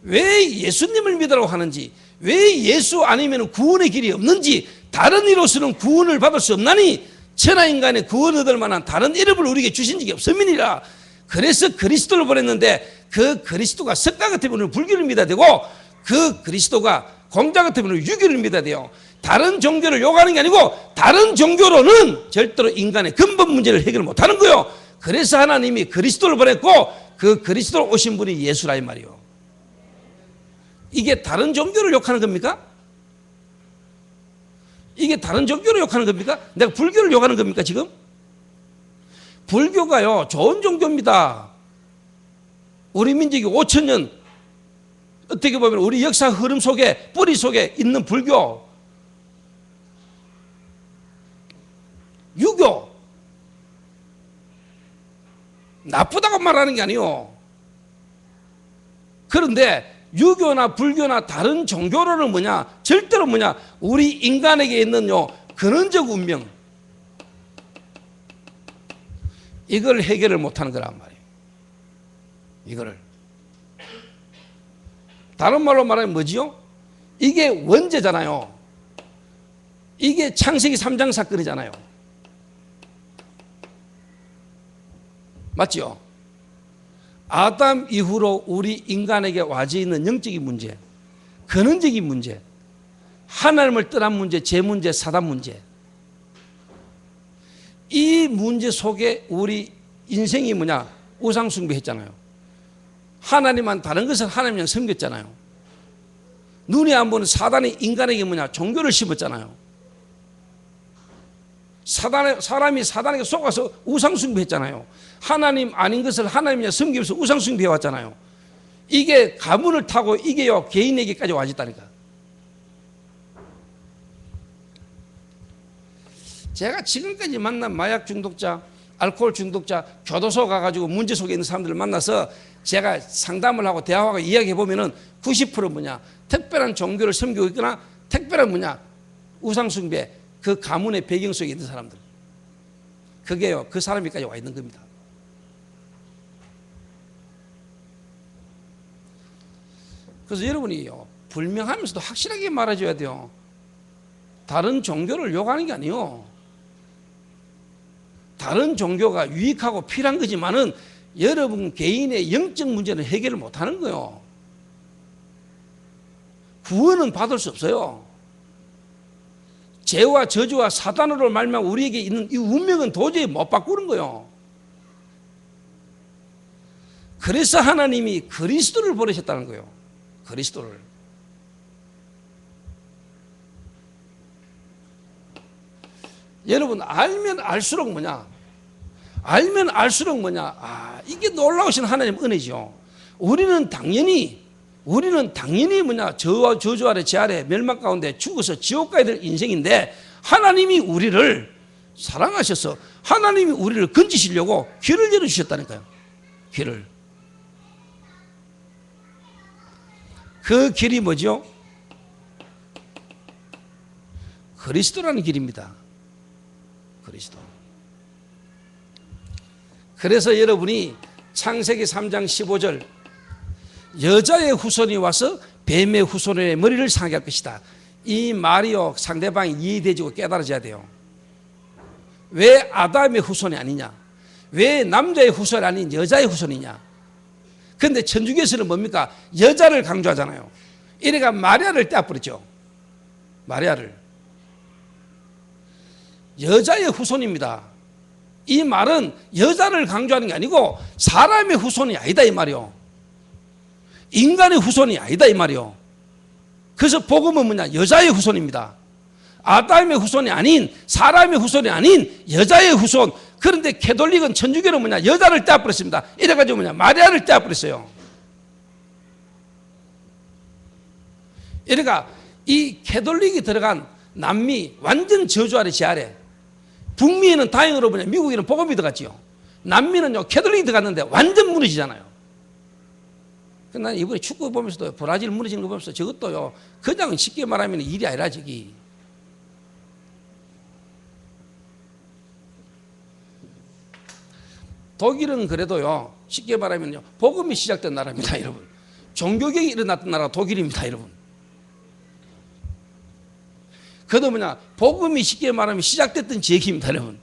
왜 예수님을 믿으라고 하는지, 왜 예수 아니면 구원의 길이 없는지, 다른 이로서는 구원을 받을 수 없나니 천하인간의 구원 얻을 만한 다른 이름을 우리에게 주신 적이 없음이니라. 그래서 그리스도를 보냈는데 그 그리스도가 석가 같으면 불교를 믿어야 되고, 그 그리스도가 공자 같으면 유교를 믿어야 돼요. 다른 종교를 요구하는 게 아니고 다른 종교로는 절대로 인간의 근본 문제를 해결 못하는 거예요. 그래서 하나님이 그리스도를 보냈고 그 그리스도로 오신 분이 예수라 이 말이에요. 이게 다른 종교를 욕하는 겁니까? 이게 다른 종교를 욕하는 겁니까? 내가 불교를 욕하는 겁니까 지금? 불교가요 좋은 종교입니다. 우리 민족이 5천년 어떻게 보면 우리 역사 흐름 속에 뿌리 속에 있는 불교, 유교 나쁘다고 말하는 게 아니에요. 그런데 유교나 불교나 다른 종교로는 뭐냐? 절대로 뭐냐? 우리 인간에게 있는요 근원적 운명, 이걸 해결을 못하는 거란 말이에요. 이거를 다른 말로 말하면 뭐지요? 이게 원죄잖아요. 이게 창세기 3장 사건이잖아요. 맞죠? 아담 이후로 우리 인간에게 와져 있는 영적인 문제, 근원적인 문제, 하나님을 떠난 문제, 죄 문제, 사단 문제, 이 문제 속에 우리 인생이 뭐냐? 우상숭배했잖아요. 하나님만 다른 것을 하나님이랑 섬겼잖아요. 눈에 안 보는 사단이 인간에게 뭐냐? 종교를 심었잖아요. 사람이 사단에게 속아서 우상숭배했잖아요. 하나님 아닌 것을 하나님이랑 섬기면서 우상숭배해왔잖아요. 이게 가문을 타고 이게요 개인에게까지 와졌다니까. 제가 지금까지 만난 마약 중독자, 알코올 중독자, 교도소 가가지고 문제 속에 있는 사람들을 만나서 제가 상담을 하고 대화하고 이야기해 보면은 90% 뭐냐? 특별한 종교를 섬기고 있거나 특별한 뭐냐? 우상숭배, 그 가문의 배경 속에 있는 사람들. 그게요, 그 사람이까지 와 있는 겁니다. 그래서 여러분이요, 불명하면서도 확실하게 말해줘야 돼요. 다른 종교를 욕하는 게 아니에요. 다른 종교가 유익하고 필요한 거지만은 여러분 개인의 영적 문제는 해결을 못 하는 거예요. 구원은 받을 수 없어요. 죄와 저주와 사단으로 말미암아 우리에게 있는 이 운명은 도저히 못 바꾸는 거예요. 그래서 하나님이 그리스도를 보내셨다는 거예요. 그리스도를. 여러분 알면 알수록 뭐냐? 알면 알수록 뭐냐? 아, 이게 놀라우신 하나님 은혜죠. 우리는 당연히 뭐냐? 저와 저주 아래 죄 아래 멸망 가운데 죽어서 지옥 가야 될 인생인데 하나님이 우리를 사랑하셔서 하나님이 우리를 건지시려고 길을 열어주셨다니까요. 길을. 그 길이 뭐죠? 그리스도라는 길입니다. 그리스도. 그래서 여러분이 창세기 3장 15절 여자의 후손이 와서 뱀의 후손의 머리를 상하게 할 것이다. 이 말이요 상대방이 이해되지고 깨달아져야 돼요. 왜 아담의 후손이 아니냐? 왜 남자의 후손이 아닌 여자의 후손이냐? 그런데 천주교에서는 뭡니까? 여자를 강조하잖아요. 이래가 마리아를 떼어버렸죠. 마리아를. 여자의 후손입니다. 이 말은 여자를 강조하는 게 아니고 사람의 후손이 아니다 이 말이요. 인간의 후손이 아니다 이 말이요. 그래서 복음은 뭐냐? 여자의 후손입니다. 아담의 후손이 아닌 사람의 후손이 아닌 여자의 후손. 그런데 캐톨릭은 천주교는 뭐냐? 여자를 떼어버렸습니다. 이래가지고 뭐냐? 마리아를 떼어버렸어요. 이러니까 이 캐톨릭이 들어간 남미 완전 저주 아래 제 아래. 북미에는 다행으로 뭐냐? 미국에는 복음이 들어갔지요. 남미는요 캐톨릭이 들어갔는데 완전 무너지잖아요. 난 이번에 축구 보면서도 브라질 무너지는 거 보면서 저것도요 그냥 쉽게 말하면 일이 아니라 저기 독일은 그래도요 쉽게 말하면요 복음이 시작된 나라입니다. 여러분 종교경이 일어났던 나라가 독일입니다, 여러분. 그도 뭐냐, 복음이 쉽게 말하면 시작됐던 지역입니다, 여러분.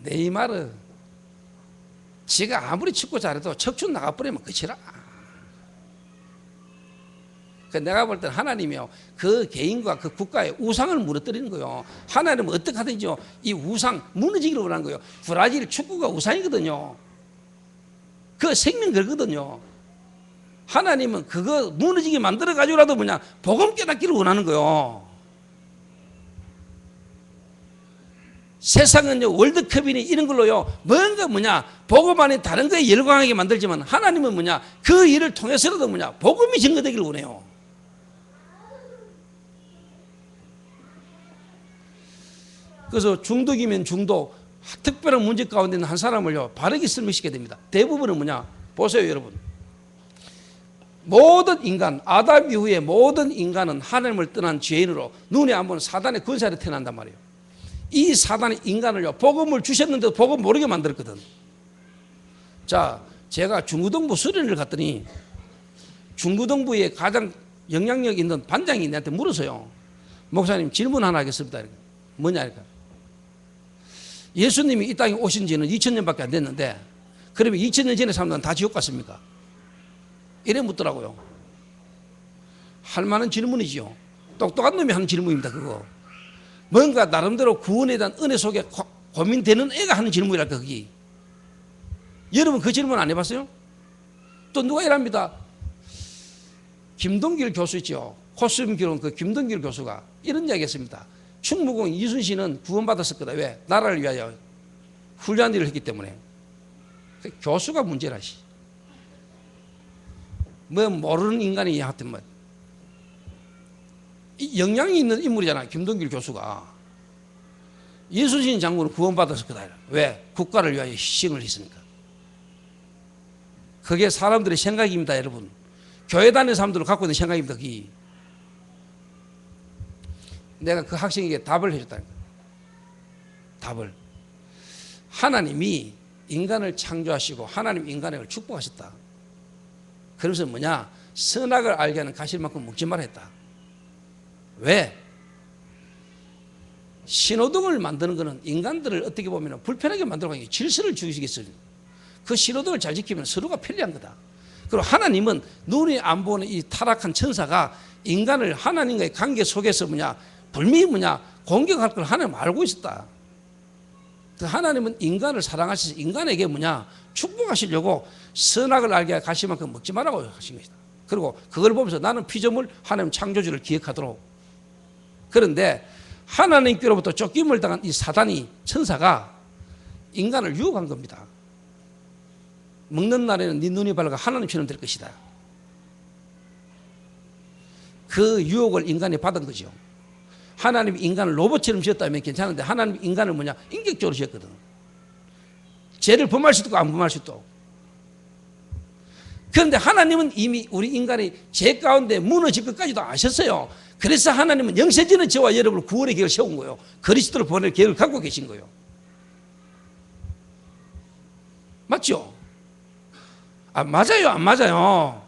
네이마르, 지가 아무리 축구 잘해도 척추 나가버리면 끝이라. 내가 볼 때는 하나님이요, 그 개인과 그 국가의 우상을 무너뜨리는 거예요. 하나님은 어떻게 하든지요, 이 우상 무너지기를 원하는 거예요. 브라질 축구가 우상이거든요. 그 생명 걸거든요. 하나님은 그거 무너지게 만들어 가지고라도 뭐냐, 복음 깨닫기를 원하는 거예요. 세상은요, 월드컵이니 이런 걸로요, 뭔가 뭐냐, 복음 안에 다른 거에 열광하게 만들지만 하나님은 뭐냐, 그 일을 통해서라도 뭐냐, 복음이 증거되기를 원해요. 그래서 중독이면 중독, 특별한 문제 가운데 있는 한 사람을요, 바르게 설명시켜야 됩니다. 대부분은 뭐냐, 보세요, 여러분. 모든 인간, 아담 이후에 모든 인간은 하나님을 떠난 죄인으로 눈에 안 보는 사단의 권세로 태어난단 말이에요. 이 사단이 인간을요, 복음을 주셨는데도 복음 모르게 만들었거든. 자, 제가 중고등부 수련을 갔더니 중고등부에 가장 영향력 있는 반장이 내한테 물었어요. 목사님, 질문 하나 하겠습니다. 뭐냐, 그러니까. 예수님이 이 땅에 오신 지는 2000년밖에 안 됐는데, 그러면 2000년 전에 사람들은 다 지옥 갔습니까? 이래 묻더라고요. 할 만한 질문이지요. 똑똑한 놈이 하는 질문입니다, 그거. 뭔가 나름대로 구원에 대한 은혜 속에 고민되는 애가 하는 질문이랄까, 그게. 여러분 그 질문 안 해봤어요? 또 누가 이랍니다. 김동길 교수 있죠. 코스튬 기록 그 김동길 교수가 이런 이야기 했습니다. 충무공 이순신은 구원받았을 거다. 왜? 나라를 위하여 훌륭한 일을 했기 때문에. 교수가 문제라시. 뭐 모르는 인간이 하여튼 뭐 영향이 있는 인물이잖아요, 김동길 교수가. 이순신 장군은 구원받았을 거다. 왜? 국가를 위하여 희생을 했으니까. 그게 사람들의 생각입니다, 여러분. 교회 다니는 사람들은 갖고 있는 생각입니다, 그게. 내가 그 학생에게 답을 해줬다니까. 답을. 하나님이 인간을 창조하시고 하나님 인간을 축복하셨다. 그러면서 뭐냐, 선악을 알게 하는 가시만큼 먹지 말라 했다. 왜? 신호등을 만드는 것은 인간들을 어떻게 보면 불편하게 만들고 질서를 주시겠어요. 그 신호등을 잘 지키면 서로가 편리한 거다. 그리고 하나님은 눈이 안 보는 이 타락한 천사가 인간을 하나님과의 관계 속에서 뭐냐, 분명히 뭐냐, 공격할 걸 하나님 알고 있었다. 하나님은 인간을 사랑하셔서 인간에게 뭐냐, 축복하시려고 선악을 알게 가실 만큼 먹지 말라고 하신 것이다. 그리고 그걸 보면서 나는 피조물 하나님 창조주를 기억하도록. 그런데 하나님께로부터 쫓김을 당한 이 사단이, 천사가 인간을 유혹한 겁니다. 먹는 날에는 네 눈이 밝아 하나님처럼 될 것이다. 그 유혹을 인간이 받은 거죠. 하나님이 인간을 로봇처럼 지었다면 괜찮은데 하나님 인간을 뭐냐, 인격적으로 지었거든. 죄를 범할 수도 있고 안 범할 수도 있고. 그런데 하나님은 이미 우리 인간이 죄 가운데 무너질 것까지도 아셨어요. 그래서 하나님은 영세전에 저와 여러분을 구원의 계획을 세운 거예요. 그리스도를 보낼 계획을 갖고 계신 거예요. 맞죠? 아, 맞아요, 안 맞아요?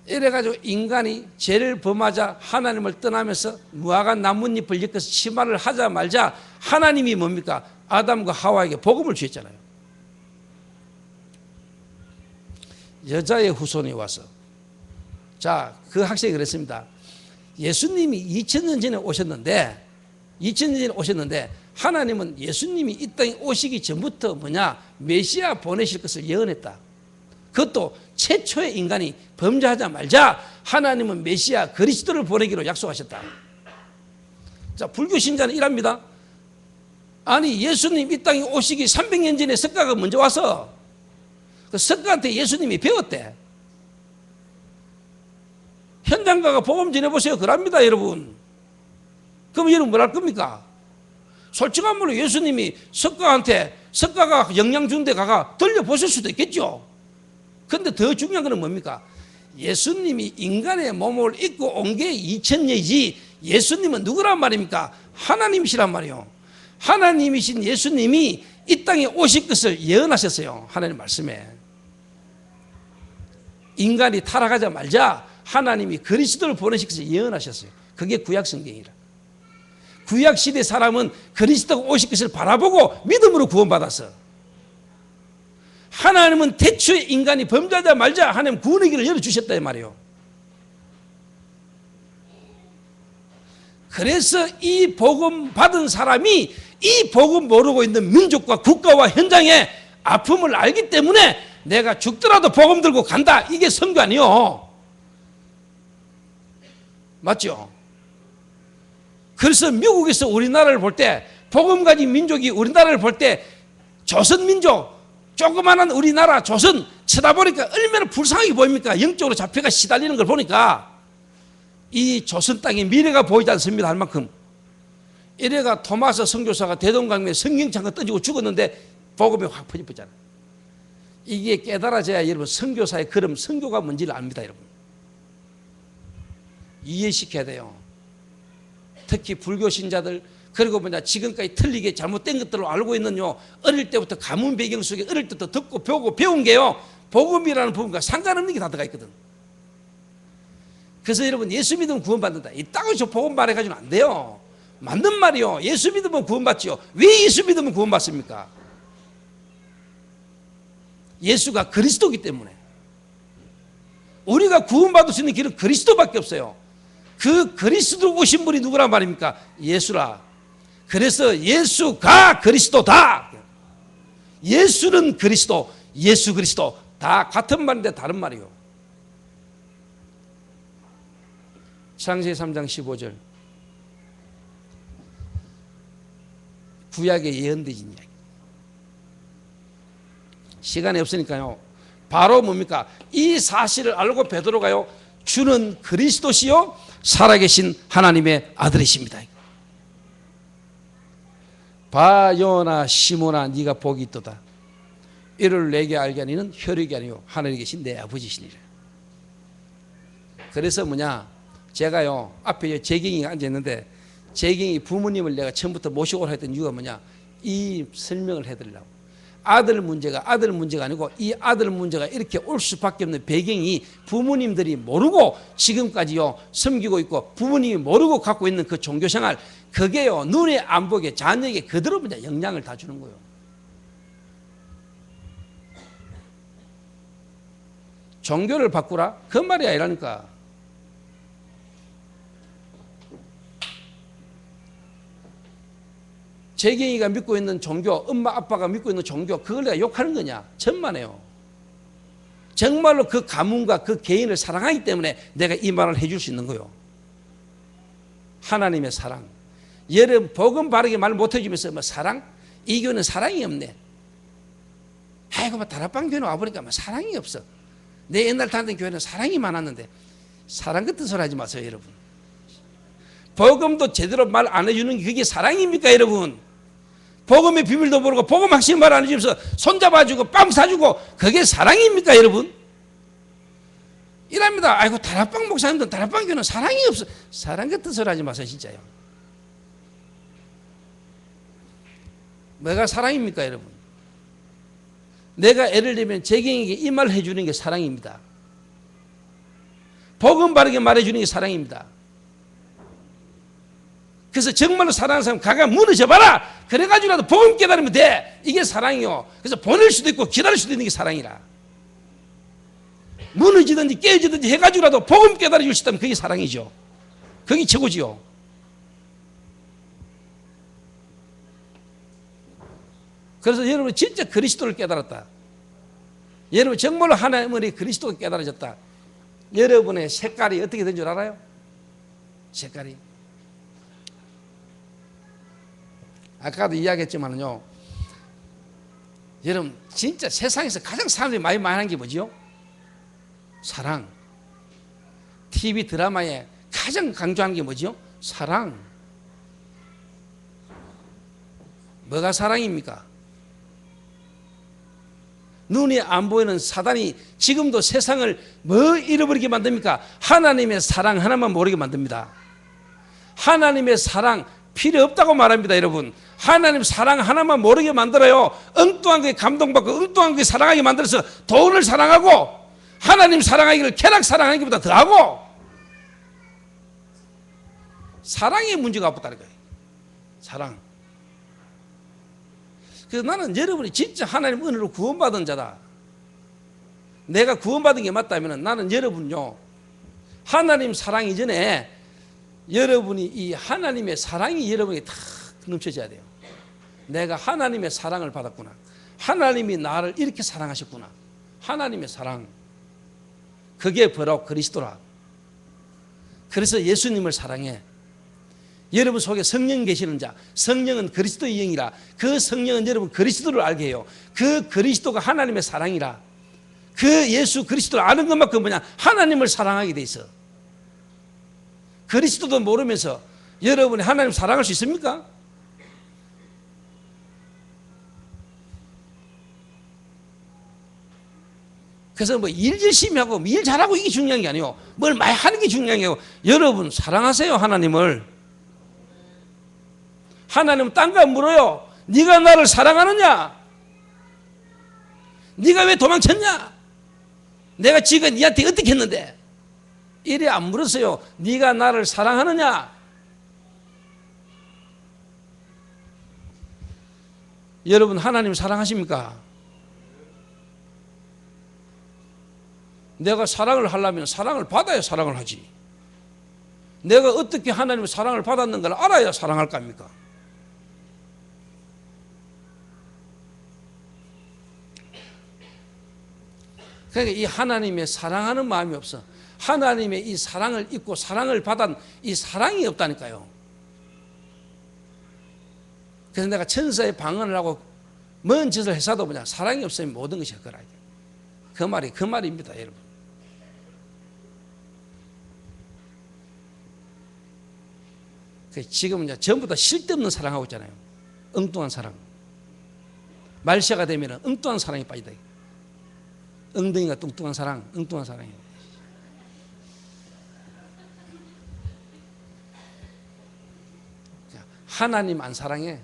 이래가지고 인간이 죄를 범하자 하나님을 떠나면서 무화과 나뭇잎을 엮어서 치마를 하자 말자 하나님이 뭡니까? 아담과 하와에게 복음을 주셨잖아요. 여자의 후손이 와서, 자, 그 학생이 그랬습니다. 예수님이 2000년 전에 오셨는데 하나님은 예수님이 이 땅에 오시기 전부터 뭐냐, 메시아 보내실 것을 예언했다. 그것도 최초의 인간이 범죄하자 말자 하나님은 메시아 그리스도를 보내기로 약속하셨다. 자, 불교 신자는 이랍니다. 아니, 예수님 이 땅에 오시기 300년 전에 석가가 먼저 와서 그 석가한테 예수님이 배웠대. 현장 가가 복음 전해보세요. 그럽니다, 여러분. 그럼 여러분 뭘 할 겁니까? 솔직한 말로 예수님이 석가가 영향 준 데 가가 들려보실 수도 있겠죠. 근데 더 중요한 건 뭡니까? 예수님이 인간의 몸을 입고 온 게 2000년이지 예수님은 누구란 말입니까? 하나님이시란 말이에요. 하나님이신 예수님이 이 땅에 오실 것을 예언하셨어요. 하나님 말씀에. 인간이 타락하자마자 하나님이 그리스도를 보내실 것을 예언하셨어요. 그게 구약 성경이라. 구약 시대 사람은 그리스도가 오실 것을 바라보고 믿음으로 구원받았어. 하나님은 태초에 인간이 범죄하자마자 하나님 구원의 길을 열어주셨다 이 말이에요. 그래서 이 복음 받은 사람이 이 복음 모르고 있는 민족과 국가와 현장의 아픔을 알기 때문에 내가 죽더라도 복음 들고 간다. 이게 선교 아니요. 맞죠? 그래서 미국에서 우리나라를 볼 때 복음 가진 민족이 우리나라를 볼 때 조선민족 조그마한 우리나라 조선 쳐다보니까 얼마나 불쌍하게 보입니까? 영적으로 잡혀가 시달리는 걸 보니까 이 조선 땅의 미래가 보이지 않습니다. 할 만큼. 이래가 토마스 선교사가 대동강에 성경창을 던지고 죽었는데 복음이 확 퍼져버렸잖아요. 이게 깨달아져야 여러분 선교사의 걸음, 선교가 뭔지를 압니다. 여러분 이해시켜야 돼요. 특히 불교 신자들 그리고 지금까지 틀리게 잘못된 것들을 알고 있는 어릴 때부터 가문 배경 속에 어릴 때부터 듣고 배우고 배운 게요 복음이라는 부분과 상관없는 게 다 들어가 있거든. 그래서 여러분 예수 믿으면 구원받는다 이따고 저 복음 말해가지고는 안 돼요. 맞는 말이요. 예수 믿으면 구원받지요. 왜 예수 믿으면 구원받습니까? 예수가 그리스도이기 때문에. 우리가 구원받을 수 있는 길은 그리스도밖에 없어요. 그 그리스도 오신 분이 누구란 말입니까? 예수라. 그래서 예수가 그리스도다. 예수는 그리스도, 예수 그리스도 다 같은 말인데 다른 말이요. 창세기 3장 15절 구약의 예언되진 이야기. 시간이 없으니까요 바로 뭡니까? 이 사실을 알고 베드로가요 주는 그리스도시요 살아계신 하나님의 아들이십니다. 바요나 시몬아 네가 복이 있도다. 이를 내게 알게 하니는 혈육이 아니요 하늘에 계신 내 아버지시니라. 그래서 제가요 앞에 재경이가 앉아있는데 재경이 부모님을 내가 처음부터 모시고 했던 이유가 이 설명을 해드리려고. 아들 문제가 아니고 이 아들 문제가 이렇게 올 수밖에 없는 배경이 부모님들이 모르고 지금까지요 섬기고 있고 부모님이 모르고 갖고 있는 그 종교생활 그게요 눈에 안 보게 자녀에게 그대로 영향을 다 주는 거예요. 종교를 바꾸라? 그 말이 아니라니까. 재경이가 믿고 있는 종교, 엄마 아빠가 믿고 있는 종교 그걸 내가 욕하는 거냐? 천만에요. 정말로 그 가문과 그 개인을 사랑하기 때문에 내가 이 말을 해줄 수 있는 거예요. 하나님의 사랑. 여러분 복음 바르게 말 못해주면서 사랑? 이 교회는 사랑이 없네. 아이고 다락방 교회는 와보니까 사랑이 없어. 내 옛날 다니던 교회는 사랑이 많았는데 사랑 같은 소리 하지 마세요 여러분. 복음도 제대로 말 안 해주는 게 그게 사랑입니까 여러분? 복음의 비밀도 모르고 복음 확실히 말 안 해주면서 손잡아주고 빵 사주고 그게 사랑입니까 여러분? 이랍니다. 아이고 다락방 목사님들 다락방 교회는 사랑이 없어. 사랑 같은 소리 하지 마세요 진짜요. 뭐가 사랑입니까 여러분? 내가 애를 들면 재경에게 이 말을 해주는 게 사랑입니다. 복음 바르게 말해주는 게 사랑입니다. 그래서 정말로 사랑하는 사람 가가 무너져봐라. 그래가지고라도 복음 깨달으면 돼. 이게 사랑이요. 그래서 보낼 수도 있고 기다릴 수도 있는 게 사랑이라. 무너지든지 깨어지든지 해가지고라도 복음 깨달아 줄 수 있다면 그게 사랑이죠. 그게 최고지요. 그래서 여러분 진짜 그리스도를 깨달았다. 여러분 정말로 하나님의 그리스도가 깨달아졌다. 여러분의 색깔이 어떻게 된 줄 알아요? 색깔이. 아까도 이야기했지만요. 여러분 진짜 세상에서 가장 사람들이 많이 말하는 게 뭐지요? 사랑. TV 드라마에 가장 강조하는 게 뭐지요? 사랑. 뭐가 사랑입니까? 눈이 안 보이는 사단이 지금도 세상을 뭐 잃어버리게 만듭니까? 하나님의 사랑 하나만 모르게 만듭니다. 하나님의 사랑 필요 없다고 말합니다 여러분. 하나님 사랑 하나만 모르게 만들어요. 엉뚱한 거에 감동받고 엉뚱한 거에 사랑하게 만들어서 돈을 사랑하고 하나님 사랑하기를 쾌락 사랑하기보다 더하고 사랑의 문제가 없다는 거예요. 사랑. 그래서 나는 여러분이 진짜 하나님 은혜로 구원받은 자다. 내가 구원받은 게 맞다면 나는 여러분요 하나님 사랑 이전에 여러분이 이 하나님의 사랑이 여러분에게 다 넘쳐져야 돼요. 내가 하나님의 사랑을 받았구나. 하나님이 나를 이렇게 사랑하셨구나. 하나님의 사랑. 그게 바로 그리스도라. 그래서 예수님을 사랑해. 여러분 속에 성령 계시는 자, 성령은 그리스도의 영이라. 그 성령은 여러분 그리스도를 알게 해요. 그 그리스도가 하나님의 사랑이라. 그 예수 그리스도를 아는 것만큼 뭐냐? 하나님을 사랑하게 돼 있어. 그리스도도 모르면서 여러분이 하나님 사랑할 수 있습니까? 그래서 뭐 일 열심히 하고 일 잘하고 이게 중요한 게 아니에요. 뭘 많이 하는 게 중요한 게 아니에요. 여러분 사랑하세요. 하나님을. 하나님은 딴 거 물어요. 네가 나를 사랑하느냐? 네가 왜 도망쳤냐? 내가 지금 네한테 어떻게 했는데? 이래 안 물었어요. 네가 나를 사랑하느냐? 여러분 하나님 사랑하십니까? 내가 사랑을 하려면 사랑을 받아야 사랑을 하지. 내가 어떻게 하나님의 사랑을 받았는가를 알아야 사랑할 거 아닙니까? 그러니까 이 하나님의 사랑하는 마음이 없어. 하나님의 이 사랑을 입고 사랑을 받은 이 사랑이 없다니까요. 그래서 내가 천사의 방언을 하고 먼 짓을 해서도 뭐냐 사랑이 없으면 모든 것이 헛거라. 그 말입니다, 여러분. 지금은 이제 전부 다 쓸데없는 사랑하고 있잖아요. 엉뚱한 사랑. 말세가 되면 엉뚱한 사랑에 빠지다. 엉덩이가 뚱뚱한 사랑, 엉뚱한 사랑이에요. 하나님 안 사랑해.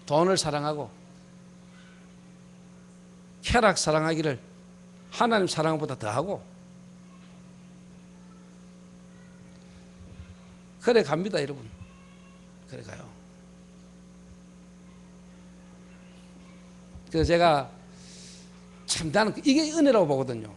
돈을 사랑하고 쾌락 사랑하기를 하나님 사랑보다 더하고 그래 갑니다, 여러분. 그래 가요. 그래서 제가 참 나는 이게 은혜라고 보거든요.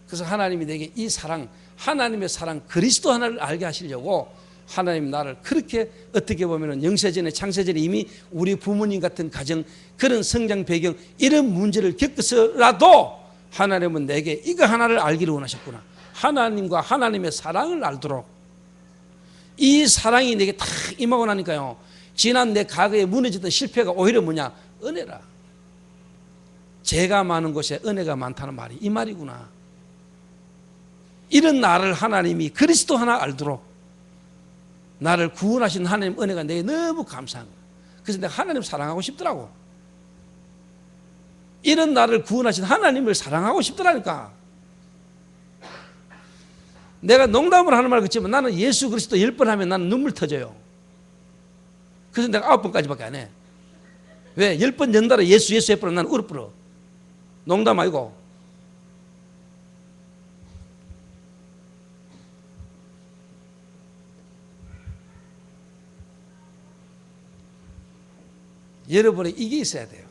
그래서 하나님이 내게 이 사랑, 하나님의 사랑 그리스도 하나를 알게 하시려고 하나님 나를 그렇게 어떻게 보면 영세전에 창세전에 이미 우리 부모님 같은 가정 그런 성장 배경 이런 문제를 겪어서라도 하나님은 내게 이거 하나를 알기를 원하셨구나. 하나님과 하나님의 사랑을 알도록 이 사랑이 내게 탁 임하고 나니까요. 지난 내 과거에 무너졌던 실패가 오히려 뭐냐? 은혜라. 죄가 많은 곳에 은혜가 많다는 말이 이 말이구나. 이런 나를 하나님이 그리스도 하나 알도록 나를 구원하신 하나님 은혜가 내게 너무 감사한 거야. 그래서 내가 하나님 사랑하고 싶더라고. 이런 나를 구원하신 하나님을 사랑하고 싶더라니까. 내가 농담으로 하는 말 같지만 나는 예수 그리스도 10번 하면 나는 눈물 터져요. 그래서 내가 9번까지밖에 안 해. 왜? 10번 연달아 예수 해버리면 나는 울어버려. 농담 아니고. 여러분이 이게 있어야 돼요.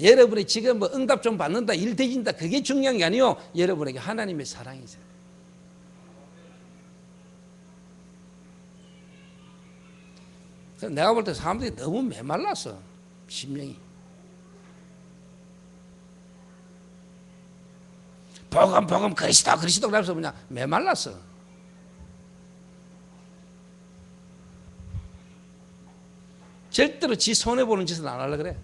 여러분이 지금 뭐 응답 좀 받는다, 일 되진다, 그게 중요한 게 아니요. 여러분에게 하나님의 사랑이 있어야 돼요. 그래서 내가 볼 때 사람들이 너무 메말랐어. 심령이. 복음 그리스도 그래서 뭐냐 메말랐어. 절대로 지 손해보는 짓은 안 하려고 그래.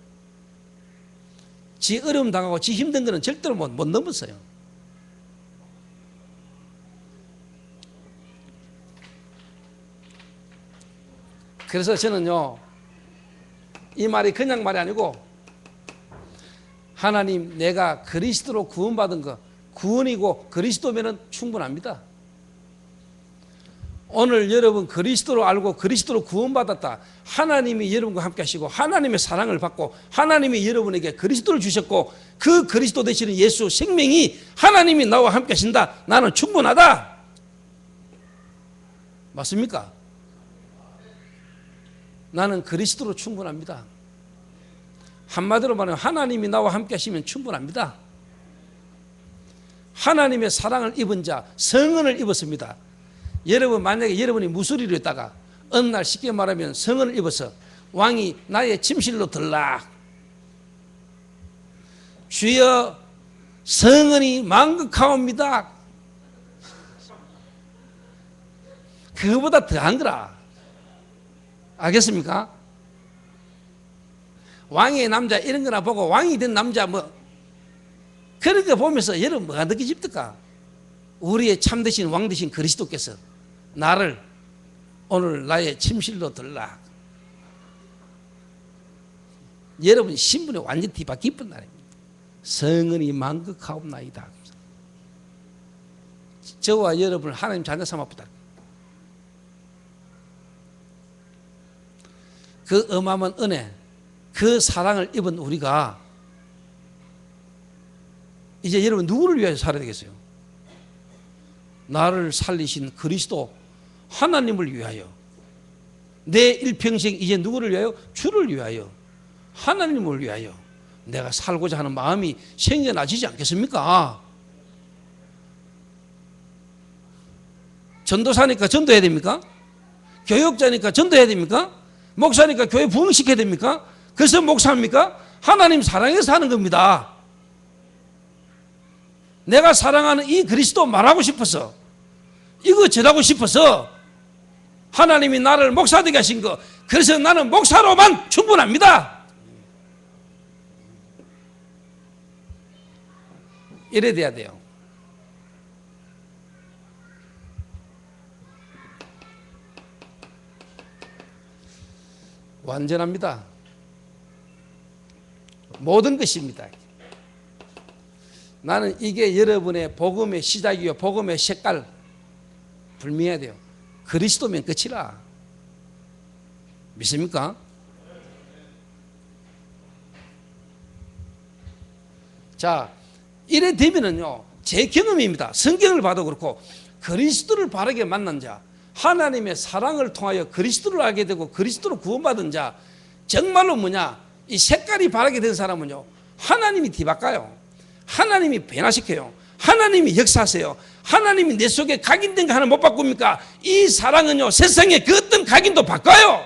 지 어려움 당하고 지 힘든 거는 절대로 못 넘었어요. 그래서 저는요 이 말이 그냥 말이 아니고 하나님 내가 그리스도로 구원받은 거 구원이고 그리스도면은 충분합니다. 오늘 여러분 그리스도로 알고 그리스도로 구원받았다. 하나님이 여러분과 함께 하시고 하나님의 사랑을 받고 하나님이 여러분에게 그리스도를 주셨고 그 그리스도 되시는 예수 생명이 하나님이 나와 함께 하신다. 나는 충분하다. 맞습니까? 나는 그리스도로 충분합니다. 한마디로 말하면 하나님이 나와 함께 하시면 충분합니다. 하나님의 사랑을 입은 자, 성은을 입었습니다. 여러분 만약에 여러분이 무술이로 했다가 어느 날 쉽게 말하면 성은을 입어서 왕이 나의 침실로 들락 주여 성은이 만극하옵니다. 그거보다 더한 거라. 알겠습니까? 왕의 남자 이런 거나 보고 왕이 된 남자 뭐 그런 거 보면서 여러분 뭐가 느껴집니까? 우리의 참되신 왕 되신 그리스도께서 나를 오늘 나의 침실로 들라. 여러분 신분이 완전히 뒤바뀌는 날입니다. 성은이 만극하옵나이다. 저와 여러분을 하나님 자녀 삼았다. 그 어마어마한 은혜, 그 사랑을 입은 우리가 이제 여러분 누구를 위해서 살아야 되겠어요? 나를 살리신 그리스도 하나님을 위하여, 내 일평생 이제 누구를 위하여? 주를 위하여, 하나님을 위하여 내가 살고자 하는 마음이 생겨나지지 않겠습니까? 전도사니까 전도해야 됩니까? 교육자니까 전도해야 됩니까? 목사니까 교회 부흥시켜야 됩니까? 그래서 목사입니까? 하나님 사랑해서 하는 겁니다. 내가 사랑하는 이 그리스도 말하고 싶어서, 이거 전하고 싶어서 하나님이 나를 목사 되게 하신 거, 그래서 나는 목사로만 충분합니다. 이래 돼야 돼요. 완전합니다. 모든 것입니다. 나는 이게 여러분의 복음의 시작이요, 복음의 색깔 분명해야 돼요. 그리스도면 끝이라. 믿습니까? 자, 이래 되면은요, 제 경험입니다. 성경을 봐도 그렇고 그리스도를 바르게 만난 자, 하나님의 사랑을 통하여 그리스도를 알게 되고 그리스도로 구원받은 자, 정말로 뭐냐, 이 색깔이 바르게 된 사람은요, 하나님이 뒤바꿔요. 하나님이 변화시켜요. 하나님이 역사하세요. 하나님이 내 속에 각인된 거 하나 못 바꿉니까? 이 사랑은요, 세상에 그 어떤 각인도 바꿔요.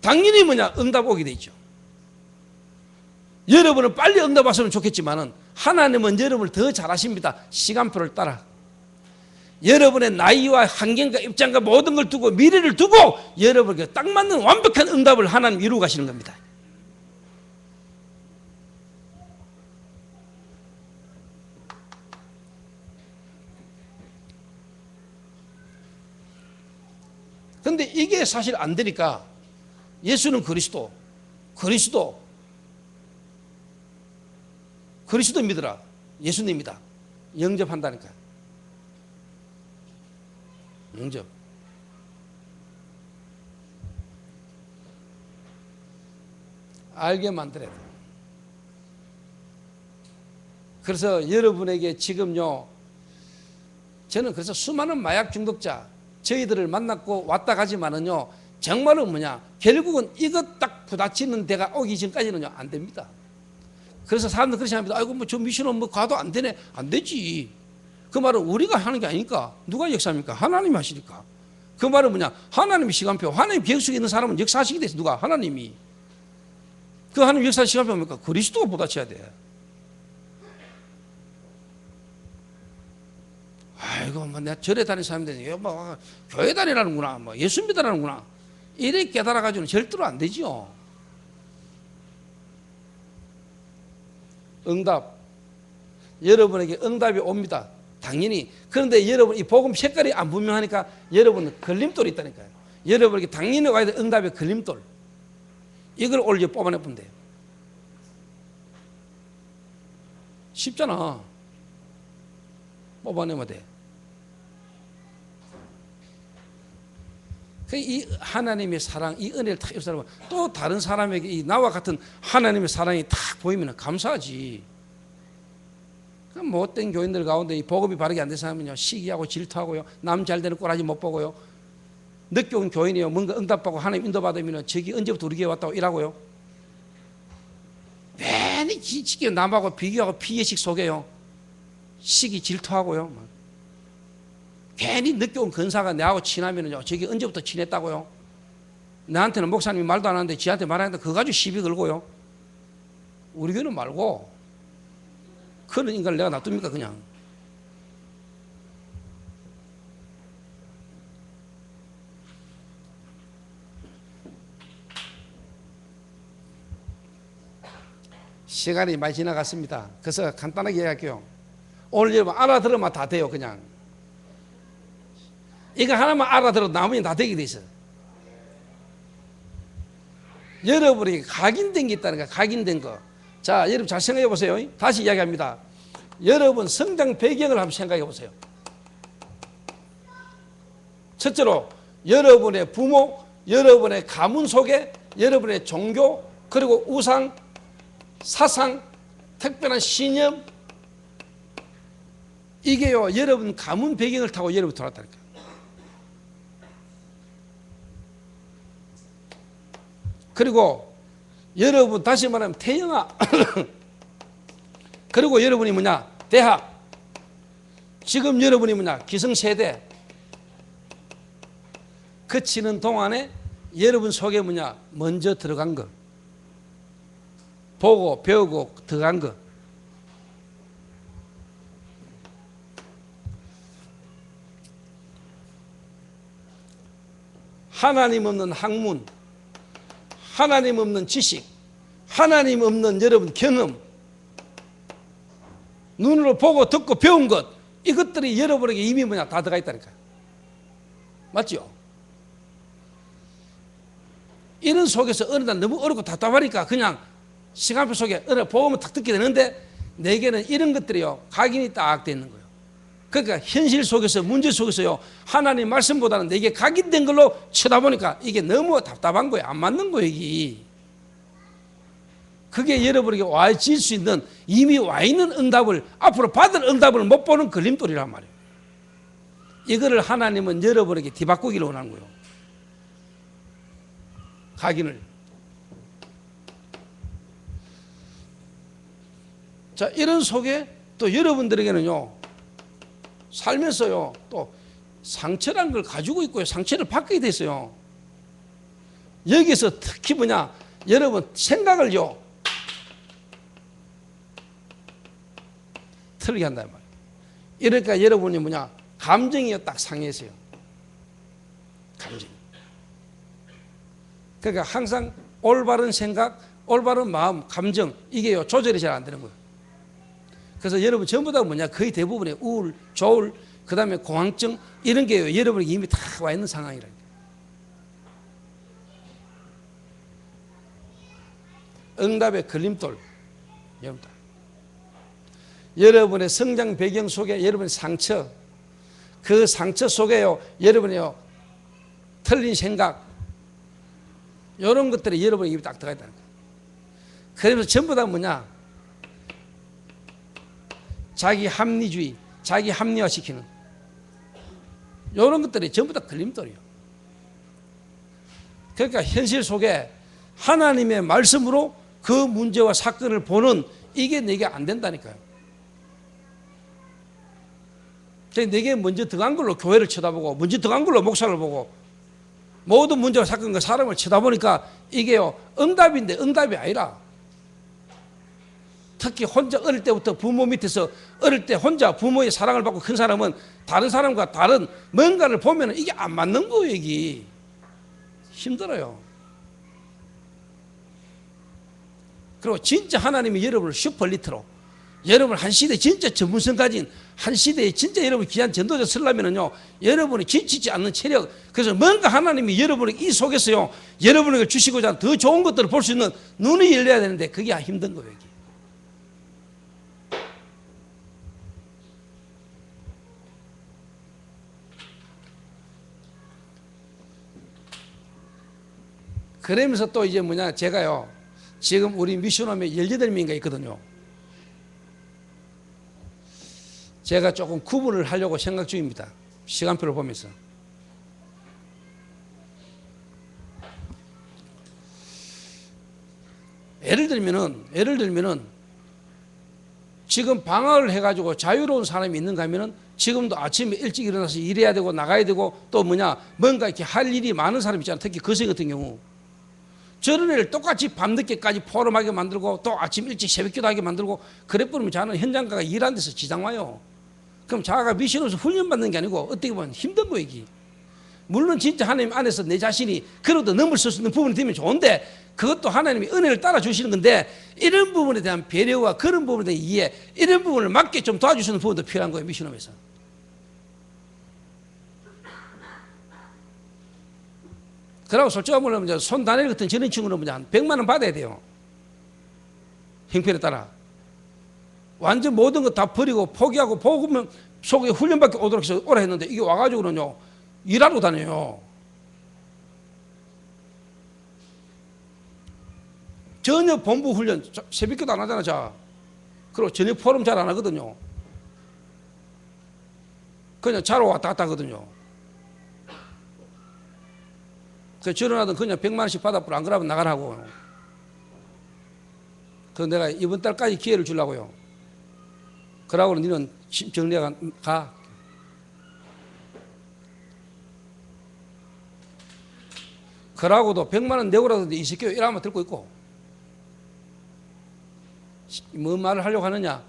당연히 뭐냐, 응답 오게 되죠. 여러분은 빨리 응답 왔으면 좋겠지만은 하나님은 여러분을 더 잘하십니다. 시간표를 따라. 여러분의 나이와 환경과 입장과 모든 걸 두고 미래를 두고 여러분에게 딱 맞는 완벽한 응답을 하나님 이루어 가시는 겁니다. 그런데 이게 사실 안 되니까 예수는 그리스도 믿으라. 예수님이다. 영접한다니까. 영접. 알게 만들어야 돼. 그래서 여러분에게 지금요, 저는 그래서 수많은 마약 중독자 저희들을 만났고 왔다 가지만은요, 정말로 뭐냐, 결국은 이것 딱 부딪히는 데가 오기 전까지는요, 안 됩니다. 그래서 사람들 그렇게 합니다. 아이고, 뭐 저 미션은 뭐 가도 안 되네. 안 되지. 그 말은 우리가 하는 게 아니니까. 누가 역사합니까? 하나님이 하시니까. 그 말은 뭐냐, 하나님의 시간표, 하나님 계획 속에 있는 사람은 역사하시게 돼서 누가? 하나님이. 그 하나님 역사 시간표 뭡니까? 그리스도가 부딪혀야 돼. 아이고, 뭐 내가 절에 다니는 사람들이 뭐 교회 다니라는구나, 뭐 예수 믿으라는구나, 이래 깨달아가지고는 절대로 안 되지요. 응답, 여러분에게 응답이 옵니다. 당연히. 그런데 여러분 이 복음 색깔이 안 분명하니까 여러분은 걸림돌이 있다니까요. 여러분에게 당연히 와야 될 응답의 걸림돌, 이걸 올려 뽑아내면 돼요. 쉽잖아. 뽑아내면 돼. 이 하나님의 사랑, 이 은혜를 탁 입사하면 또 다른 사람에게 이 나와 같은 하나님의 사랑이 탁 보이면 감사하지. 그럼 못된 교인들 가운데 이 복음이 바르게 안 된 사람은요, 시기하고 질투하고요, 남 잘 되는 꼬라지 못 보고요, 늦게 온 교인이요, 뭔가 응답받고 하나님 인도받으면 저기 언제부터 우리 교회 왔다고 이라고요. 괜히 지금 남하고 비교하고 피해식 속에요, 시기 질투하고요. 괜히 늦게 온 근사가 내하고 친하면요, 저기 언제부터 친했다고요. 나한테는 목사님이 말도 안 하는데 지한테 말하는데 그거 가지고 시비 걸고요. 우리 교회는 말고 그런 인간을 내가 놔둡니까 그냥. 시간이 많이 지나갔습니다. 그래서 간단하게 얘기할게요. 오늘 여러분 알아들으면 다 돼요. 그냥 이거 하나만 알아들어도 나머지는 다 되게 돼 있어요. 여러분이 각인된 게 있다는 거야. 각인된 거. 자, 여러분 잘 생각해 보세요. 다시 이야기합니다. 여러분 성장 배경을 한번 생각해 보세요. 첫째로 여러분의 부모, 여러분의 가문 속에 여러분의 종교, 그리고 우상, 사상, 특별한 신념, 이게요 여러분 가문 배경을 타고 여러분 돌아왔다니까요. 그리고 여러분 다시 말하면 태영아 그리고 여러분이 뭐냐, 대학, 지금 여러분이 뭐냐, 기성세대 그치는 동안에 여러분 속에 뭐냐, 먼저 들어간 거, 보고 배우고 들어간 거. 하나님 없는 학문, 하나님 없는 지식, 하나님 없는 여러분 경험, 눈으로 보고 듣고 배운 것, 이것들이 여러분에게 이미 뭐냐 다 들어가 있다니까요. 맞죠? 이런 속에서 어느 날 너무 어렵고 답답하니까 그냥 시간표 속에 어느 날 보면 탁 듣게 되는데, 내게는 이런 것들이요 각인이 딱 되어 있는 거예요. 그러니까 현실 속에서, 문제 속에서요 하나님 말씀보다는 내게 각인된 걸로 쳐다보니까 이게 너무 답답한 거예요. 안 맞는 거예요 이게. 그게 여러분에게 와질 수 있는, 이미 와 있는 응답을, 앞으로 받을 응답을 못 보는 걸림돌이란 말이에요. 이거를 하나님은 여러분에게 뒤바꾸기를 원하는 거예요. 각인을. 자, 이런 속에 또 여러분들에게는요 살면서요 또 상처라는 걸 가지고 있고요, 상처를 받게 됐어요. 여기서 특히 뭐냐, 여러분 생각을요 틀리게 한단 말이에요. 이러니까 여러분이 뭐냐, 감정이요 딱 상해서요. 감정. 그러니까 항상 올바른 생각, 올바른 마음, 감정, 이게요 조절이 잘 안 되는 거예요. 그래서 여러분 전부 다 뭐냐, 거의 대부분의 우울, 조울, 그 다음에 공황증, 이런 게요 여러분에게 이미 다 와 있는 상황이라니까. 응답의 걸림돌. 여러분의 성장 배경 속에 여러분의 상처, 그 상처 속에요 여러분이요 틀린 생각, 이런 것들이 여러분의 입에 딱 들어가 있다는 거예요. 그러면서 전부 다 뭐냐, 자기 합리주의, 자기 합리화시키는 이런 것들이 전부 다 걸림돌이에요. 그러니까 현실 속에 하나님의 말씀으로 그 문제와 사건을 보는, 이게 내게 안 된다니까요. 내게 먼저 들어간 걸로 교회를 쳐다보고, 먼저 들어간 걸로 목사를 보고, 모든 문제와 사건과 사람을 쳐다보니까 이게요 응답인데 응답이 아니라, 특히 혼자 어릴 때부터 부모 밑에서 어릴 때 혼자 부모의 사랑을 받고 큰 사람은 다른 사람과 다른 뭔가를 보면 이게 안 맞는 거예요. 이게 힘들어요. 그리고 진짜 하나님이 여러분을 슈퍼리트로, 여러분 한 시대 진짜 전문성 가진 한 시대에 진짜 여러분 귀한 전도자 쓰려면요 여러분이 지치지 않는 체력, 그래서 뭔가 하나님이 여러분에게 이 속에서요 여러분에게 주시고자 하는 더 좋은 것들을 볼 수 있는 눈이 열려야 되는데 그게 힘든 거예요. 이게. 그러면서 또 이제 뭐냐, 제가요, 지금 우리 미션홈에 18명인가 있거든요. 제가 조금 구분을 하려고 생각 중입니다. 시간표를 보면서. 예를 들면은 지금 방학을 해가지고 자유로운 사람이 있는가 하면은 지금도 아침에 일찍 일어나서 일해야 되고 나가야 되고 또 뭐냐, 뭔가 이렇게 할 일이 많은 사람 있잖아요. 특히 거세 같은 경우. 저런 애를 똑같이 밤늦게까지 포럼하게 만들고 또 아침 일찍 새벽기도 하게 만들고 그래 버리면 저는 현장가가 일하는 데서 지장 와요. 그럼 자가 미션으로서 훈련받는 게 아니고 어떻게 보면 힘든 거 얘기. 물론 진짜 하나님 안에서 내 자신이 그래도 넘어설 수 있는 부분이 되면 좋은데 그것도 하나님이 은혜를 따라 주시는 건데 이런 부분에 대한 배려와 그런 부분에 대한 이해, 이런 부분을 맞게 좀 도와주시는 부분도 필요한 거예요. 미션홈에서. 그러고 솔직히 말하면 손 다니엘 같은 저런 친구는 한 100만 원 받아야 돼요. 형편에 따라. 완전 모든 거 다 버리고 포기하고 복으면 속에 훈련받게 오도록 해서 오라 했는데 이게 와가지고는요, 일하러 다녀요. 저녁 본부 훈련, 새벽기도 안 하잖아, 자. 그리고 저녁 포럼 잘 안 하거든요. 그냥 자러 왔다 갔다 하거든요. 그 저런하던 그냥 100만 원씩 받아보라. 안 그러면 나가라고. 그래서 내가 이번 달까지 기회를 주려고요. 그러고는 너는 정리가 가. 그러고도 100만 원 내고라도 이 새끼 일하면 들고 있고. 뭔 말을 하려고 하느냐?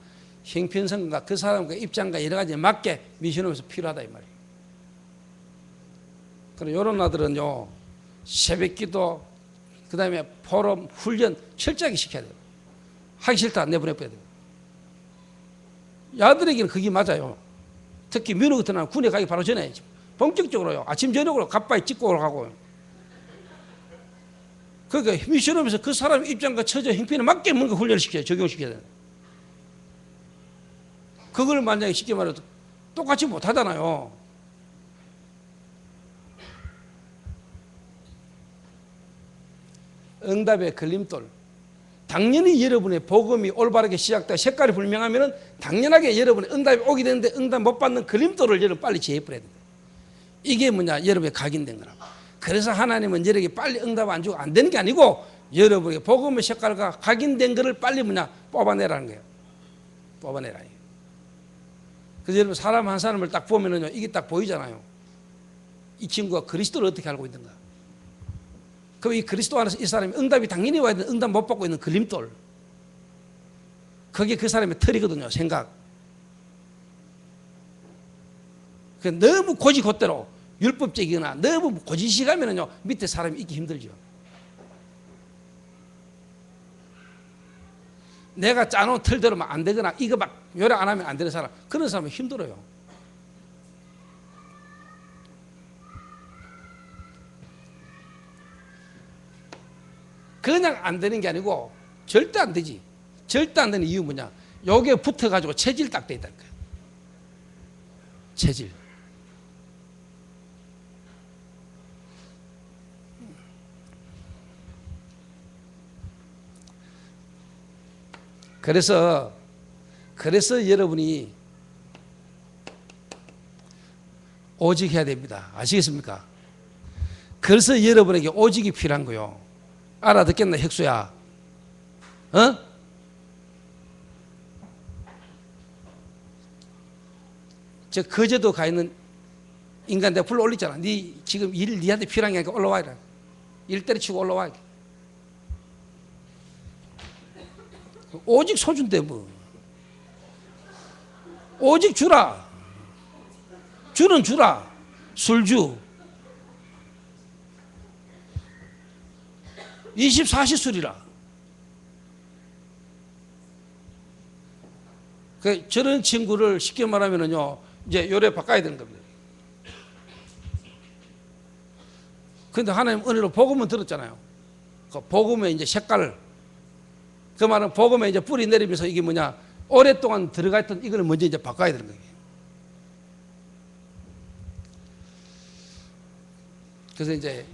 형편성과 그 사람과 입장과 여러 가지에 맞게 미션홈에서 필요하다 이 말이에요. 그리고 이런 아들은요, 새벽기도, 그 다음에 포럼, 훈련 철저하게 시켜야 돼요. 하기 싫다 내보내버려야 돼요. 야들에게는 그게 맞아요. 특히 민호 같은 날 군에 가기 바로 전에 본격적으로요, 아침 저녁으로 갓바위 찍고 가고. 그러니까 미션홈에서 그 사람 입장과 처져 형편에 맞게 뭔가 훈련을 시켜야, 적용시켜야 돼요. 그걸 만약에 쉽게 말해도 똑같이 못 하잖아요. 응답의 걸림돌. 당연히 여러분의 복음이 올바르게 시작되고 색깔이 분명하면 당연하게 여러분의 응답이 오게 되는데 응답 못 받는 걸림돌을 여러분 빨리 제해버려야 됩니다. 이게 뭐냐, 여러분의 각인된 거라고. 그래서 하나님은 여러분에게 빨리 응답 안 주고 안 되는 게 아니고 여러분의 복음의 색깔과 각인된 거를 빨리 뭐냐, 뽑아내라는 거예요. 뽑아내라. 그래서 여러분 사람 한 사람을 딱 보면은요, 이게 딱 보이잖아요. 이 친구가 그리스도를 어떻게 알고 있는가. 그럼 이 그리스도 안에서 이 사람이 응답이 당연히 와야 되는, 응답 못 받고 있는 걸림돌. 그게 그 사람의 틀이거든요, 생각. 너무 고지곧대로 율법적이거나 너무 고지식하면은요, 밑에 사람이 있기 힘들죠. 내가 짜놓은 틀대로만 안 되거나 이거 막 요래 안 하면 안 되는 사람, 그런 사람은 힘들어요. 그냥 안 되는 게 아니고 절대 안 되지. 절대 안 되는 이유 뭐냐, 요게 붙어가지고 체질 딱 돼 있다는 거예요. 체질. 그래서 여러분이 오직 해야 됩니다. 아시겠습니까? 그래서 여러분에게 오직이 필요한 거요. 알아듣겠나, 혁수야? 어? 저 거제도 가 있는 인간 내가 불러 올리잖아. 네 지금 일 니한테 필요한 게 아니라 올라와라. 일 때려치고 올라와. 오직 소준대 뭐. 오직 주라. 주는 주라. 술주. 24시 술이라. 저런 친구를 쉽게 말하면은요, 이제 요래 바꿔야 되는 겁니다. 근데 하나님 은혜로 복음은 들었잖아요. 그 복음의 이제 색깔을. 그 말은 복음에 이제 뿌리 내리면서 이게 뭐냐, 오랫동안 들어가 있던 이거를 먼저 이제 바꿔야 되는 거예요. 그래서 이제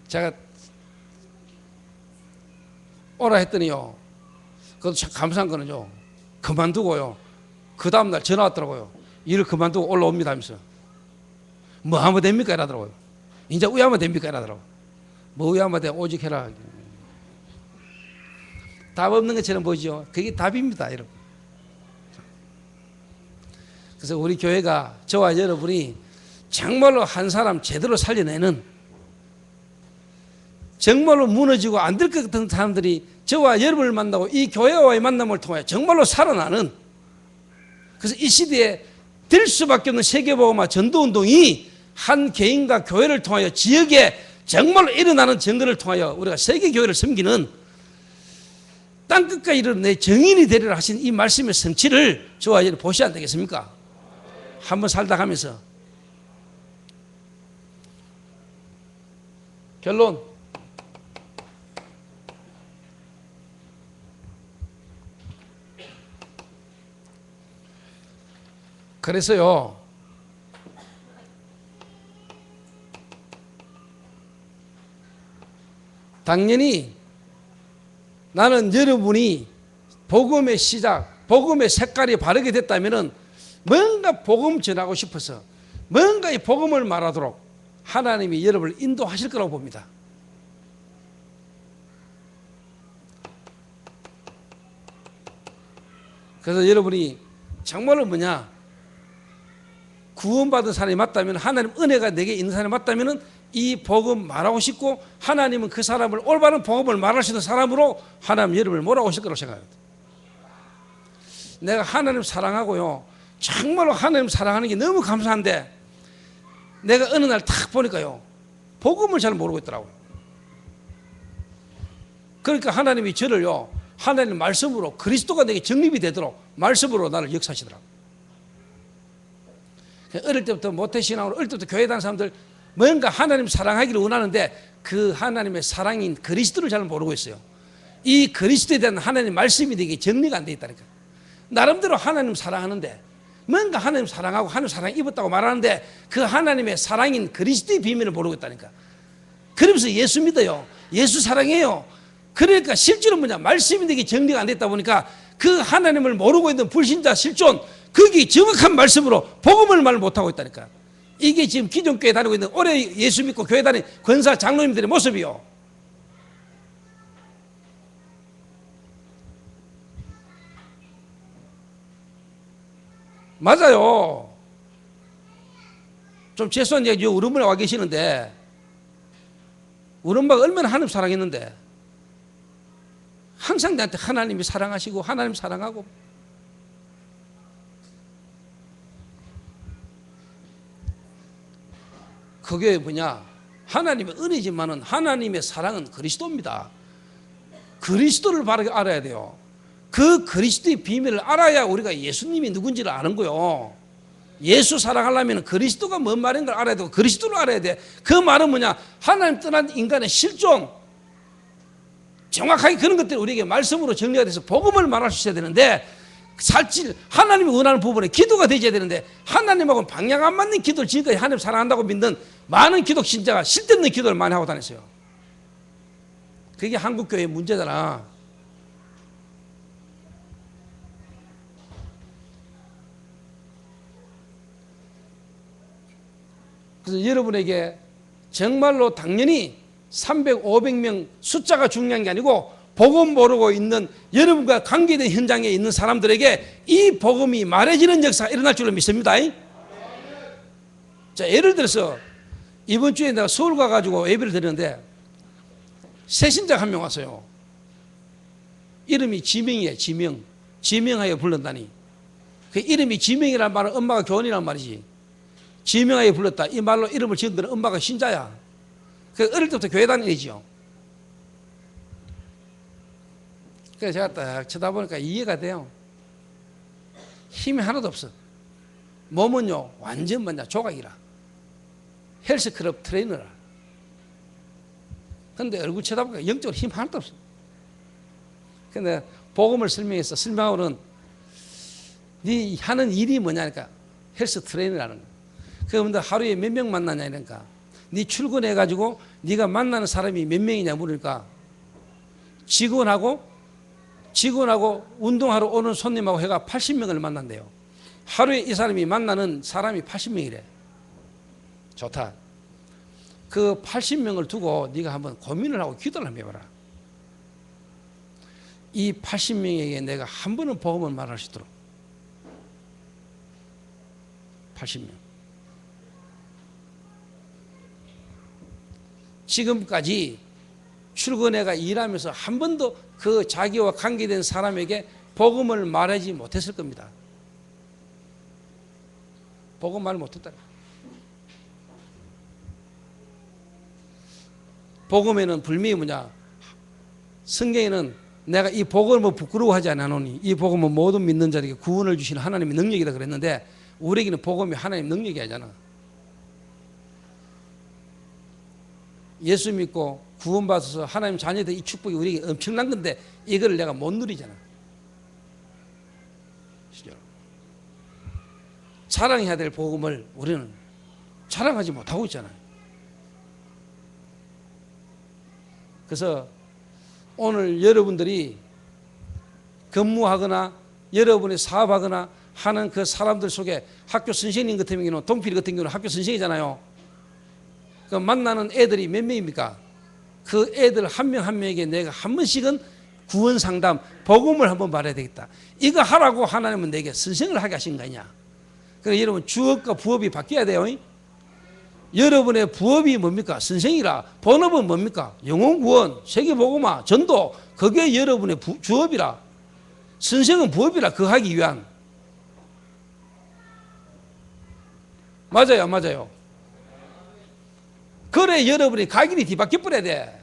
제가 오라 했더니요, 그것도 참 감사한 거는요, 그만두고요, 그 다음날 전화 왔더라고요. 일을 그만두고 올라옵니다 하면서. 뭐 하면 됩니까? 이러더라고요. 이제 우야하면 됩니까? 이러더라고요. 뭐 우야하면 돼? 오직 해라. 답 없는 것처럼 보이죠? 그게 답입니다, 여러분. 그래서 우리 교회가, 저와 여러분이 정말로 한 사람 제대로 살려내는, 정말로 무너지고 안 될 것 같은 사람들이 저와 여러분을 만나고 이 교회와의 만남을 통해 정말로 살아나는, 그래서 이 시대에 될 수밖에 없는 세계복음화 전도운동이 한 개인과 교회를 통하여 지역에 정말로 일어나는 증거를 통하여 우리가 세계교회를 섬기는 땅끝까지 이르는 내 정인이 되리라 하신 이 말씀의 성취를 저와 여러분 보셔야 되겠습니까? 한번 살다 가면서. 결론, 그래서요, 당연히 나는 여러분이 복음의 시작, 복음의 색깔이 바르게 됐다면 뭔가 복음 전하고 싶어서 뭔가 이 복음을 말하도록 하나님이 여러분을 인도하실 거라고 봅니다. 그래서 여러분이 정말로 구원받은 사람이 맞다면, 하나님 은혜가 내게 있는 사람이 맞다면 이 복음 말하고 싶고, 하나님은 그 사람을 올바른 복음을 말할 수 있는 사람으로 하나님 여러분을 몰아오실 거라고 생각합니다. 내가 하나님 사랑하고요, 정말로 하나님 사랑하는 게 너무 감사한데 내가 어느 날 탁 보니까요, 복음을 잘 모르고 있더라고요. 그러니까 하나님이 저를요, 하나님 말씀으로, 그리스도가 내게 정립이 되도록 말씀으로 나를 역사하시더라고요. 어릴 때부터 모태신앙으로, 어릴 때부터 교회 다니는 사람들 뭔가 하나님 사랑하기를 원하는데 그 하나님의 사랑인 그리스도를 잘 모르고 있어요. 이 그리스도에 대한 하나님의 말씀이 되게 정리가 안 돼 있다니까. 나름대로 하나님 사랑하는데, 뭔가 하나님 사랑하고 하나님 사랑 입었다고 말하는데 그 하나님의 사랑인 그리스도의 비밀을 모르고 있다니까. 그러면서 예수 믿어요, 예수 사랑해요. 그러니까 실제로 말씀이 되게 정리가 안 됐다 보니까 그 하나님을 모르고 있는 불신자 실존, 거기 정확한 말씀으로 복음을 말 못하고 있다니까. 이게 지금 기존 교회 다니고 있는, 오래 예수 믿고 교회 다니는 권사 장로님들의 모습이요. 맞아요. 좀 죄송한 얘기, 우리 엄마가 와 계시는데, 우리 엄마가 얼마나 하나님 사랑했는데 항상 나한테 하나님이 사랑하시고 하나님 사랑하고. 그게 하나님의 은혜지만은 하나님의 사랑은 그리스도입니다. 그리스도를 바르게 알아야 돼요. 그 그리스도의 비밀을 알아야 우리가 예수님이 누군지를 아는 거요. 예수 사랑하려면 그리스도가 뭔 말인 걸 알아야 되고 그리스도를 알아야 돼. 그 말은 하나님 떠난 인간의 실존, 정확하게 그런 것들이 우리에게 말씀으로 정리가 돼서 복음을 말할 수 있어야 되는데, 살질 하나님이 원하는 부분에 기도가 되어야 되는데, 하나님하고는 방향 안 맞는 기도를 지금까지 하나님 사랑한다고 믿는 많은 기독 신자가 쓸데없는 기도를 많이 하고 다녔어요. 그게 한국교회의 문제잖아. 그래서 여러분에게 정말로 당연히 300, 500명 숫자가 중요한 게 아니고, 복음 모르고 있는 여러분과 관계된 현장에 있는 사람들에게 이 복음이 말해지는 역사가 일어날 줄로 믿습니다. 자, 예를 들어서 이번 주에 내가 서울 가가지고 예배를 드렸는데 새신자가 한 명 왔어요. 이름이 지명이에요. 지명하여 불른다니. 그 이름이 지명이란 말은 엄마가 교원이란 말이지. 지명하여 불렀다, 이 말로 이름을 지은 데는 엄마가 신자야. 그 어릴 때부터 교회 다니지요. 그래서 제가 딱 쳐다보니까 이해가 돼요. 힘이 하나도 없어. 몸은요 완전 조각이라. 헬스클럽 트레이너라. 근데 얼굴 쳐다보니까 영적으로 힘 하나도 없어. 근데 복음을 설명하고는 네 하는 일이 뭐냐니까 헬스 트레이너라는 거야. 그분들 하루에 몇 명 만나냐 이러니까 네 출근해 가지고 네가 만나는 사람이 몇 명이냐 물으니까 직원하고 운동하러 오는 손님하고 해가 80명을 만난대요. 하루에 이 사람이 만나는 사람이 80명이래. 좋다. 그 80명을 두고 네가 한번 고민을 하고 기도를 한번 해봐라. 이 80명에게 내가 한 번은 복음을 말할 수 있도록. 80명. 지금까지 출근해가 일하면서 한 번도 그 자기와 관계된 사람에게 복음을 말하지 못했을 겁니다. 복음 말 못했다. 복음에는 분명히 뭐냐? 성경에는 내가 이 복음을 부끄러워하지 않으노니 이 복음은 모든 믿는 자에게 구원을 주시는 하나님의 능력이다 그랬는데 우리에게는 복음이 하나님의 능력이 아니잖아. 예수 믿고 구원받아서 하나님 자녀들 이 축복이 우리에게 엄청난 건데 이걸 내가 못 누리잖아. 자랑해야 될 복음을 우리는 자랑하지 못하고 있잖아요. 그래서 오늘 여러분들이 근무하거나 여러분이 사업하거나 하는 그 사람들 속에 학교 선생님 같은 경우는 동필이 같은 경우는 학교 선생이잖아요. 그 만나는 애들이 몇 명입니까? 그 애들 한 명 한 명에게 내가 한 번씩은 구원 상담, 복음을 한번 말해야 되겠다. 이거 하라고 하나님은 내게 선생을 하게 하신 거 아니냐. 그러니까 여러분 주업과 부업이 바뀌어야 돼요. 여러분의 부업이 뭡니까? 선생이라. 본업은 뭡니까? 영혼구원, 세계복음화, 전도. 그게 여러분의 주업이라. 선생은 부업이라. 그 하기 위한. 맞아요, 안 맞아요? 그래 여러분이 각인이 뒤바뀌어 버려야 돼.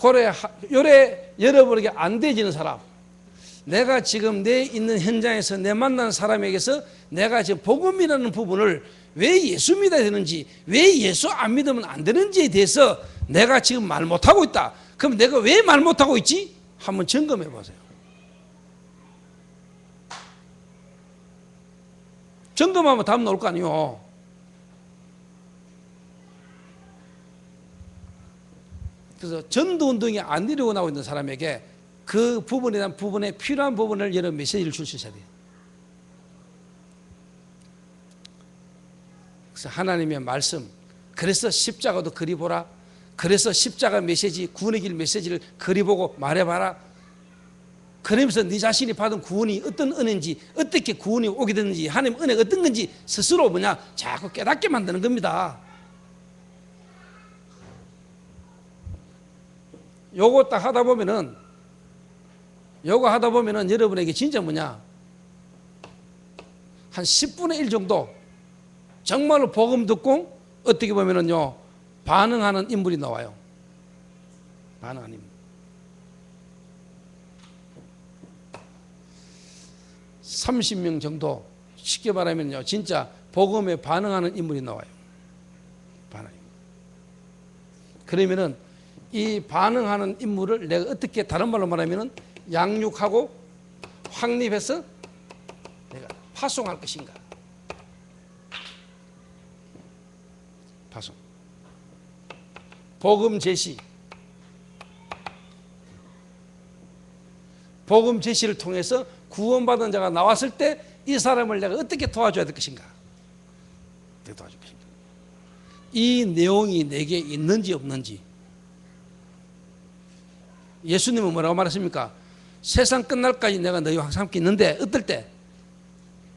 그래 요래 여러분에게 안 되지는 사람, 내가 지금 내 있는 현장에서 내 만난 사람에게서 내가 지금 복음이라는 부분을 왜 예수 믿어야 되는지, 왜 예수 안 믿으면 안 되는지에 대해서 내가 지금 말 못하고 있다. 그럼 내가 왜 말 못하고 있지? 한번 점검해 보세요. 점검하면 답 나올 거 아니에요. 그래서 전도운동이 안 이루어나고 있는 사람에게 그 부분에 대한 부분에 필요한 부분을 여러 메시지를 줄 수 있어야 돼요. 그래서 하나님의 말씀, 그래서 십자가도 그리보라, 그래서 십자가 메시지, 구원의 길 메시지를 그리보고 말해봐라. 그러면서 네 자신이 받은 구원이 어떤 은혜인지, 어떻게 구원이 오게 됐는지, 하나님의 은혜가 어떤 건지 스스로 뭐냐 자꾸 깨닫게 만드는 겁니다. 요거 딱 하다 보면은 여러분에게 진짜 뭐냐 한 10분의 1 정도 정말로 복음 듣고 어떻게 보면은요 반응하는 인물이 나와요. 반응하는 인물. 30명 정도 쉽게 말하면요 진짜 복음에 반응하는 인물이 나와요. 반응. 그러면은 이 반응하는 인물을 내가 어떻게 다른 말로 말하면은 양육하고 확립해서 내가 파송할 것인가. 파송. 복음 제시. 복음 제시를 통해서 구원받은 자가 나왔을 때 이 사람을 내가 어떻게 도와줘야 될 것인가. 어떻게 도와줄 것인가. 이 내용이 내게 있는지 없는지. 예수님은 뭐라고 말했습니까? 세상 끝날까지 내가 너희와 항상 함께 있는데 어떨 때?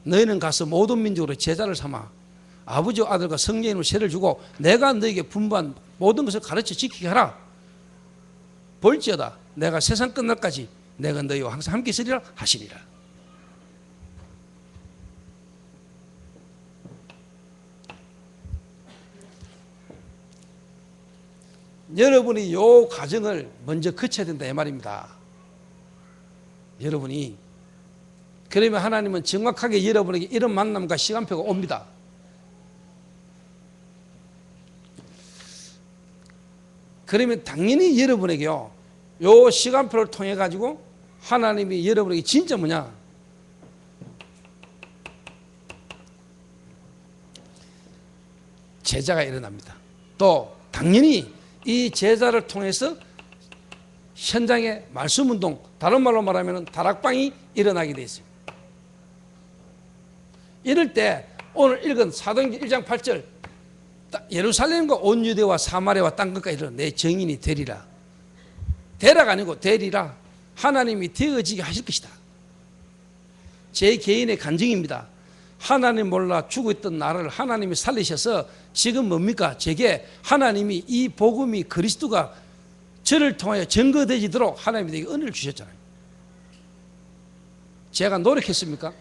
너희는 가서 모든 민족으로 제자를 삼아 아버지와 아들과 성령으로 세를 주고 내가 너희에게 분부한 모든 것을 가르쳐 지키게 하라. 볼지어다 내가 세상 끝날까지 내가 너희와 항상 함께 있으리라 하시니라. 여러분이 요 과정을 먼저 거쳐야 된다 이 말입니다. 여러분이. 그러면 하나님은 정확하게 여러분에게 이런 만남과 시간표가 옵니다. 그러면 당연히 여러분에게요 요 시간표를 통해 가지고 하나님이 여러분에게 진짜 뭐냐? 제자가 일어납니다. 또 당연히 이 제자를 통해서 현장의 말씀운동, 다른 말로 말하면 다락방이 일어나게 되어 있습니다. 이럴 때 오늘 읽은 사도행전 1장 8절 예루살렘과 온 유대와 사마리아와 땅 끝까지 이르러 내 증인이 되리라. 되라가 아니고 되리라. 하나님이 되어지게 하실 것이다. 제 개인의 간증입니다. 하나님 몰라 죽어 있던 나를 하나님이 살리셔서 지금 뭡니까? 제게 하나님이 이 복음이 그리스도가 저를 통하여 증거되지도록 하나님이 내게 은혜를 주셨잖아요. 제가 노력했습니까?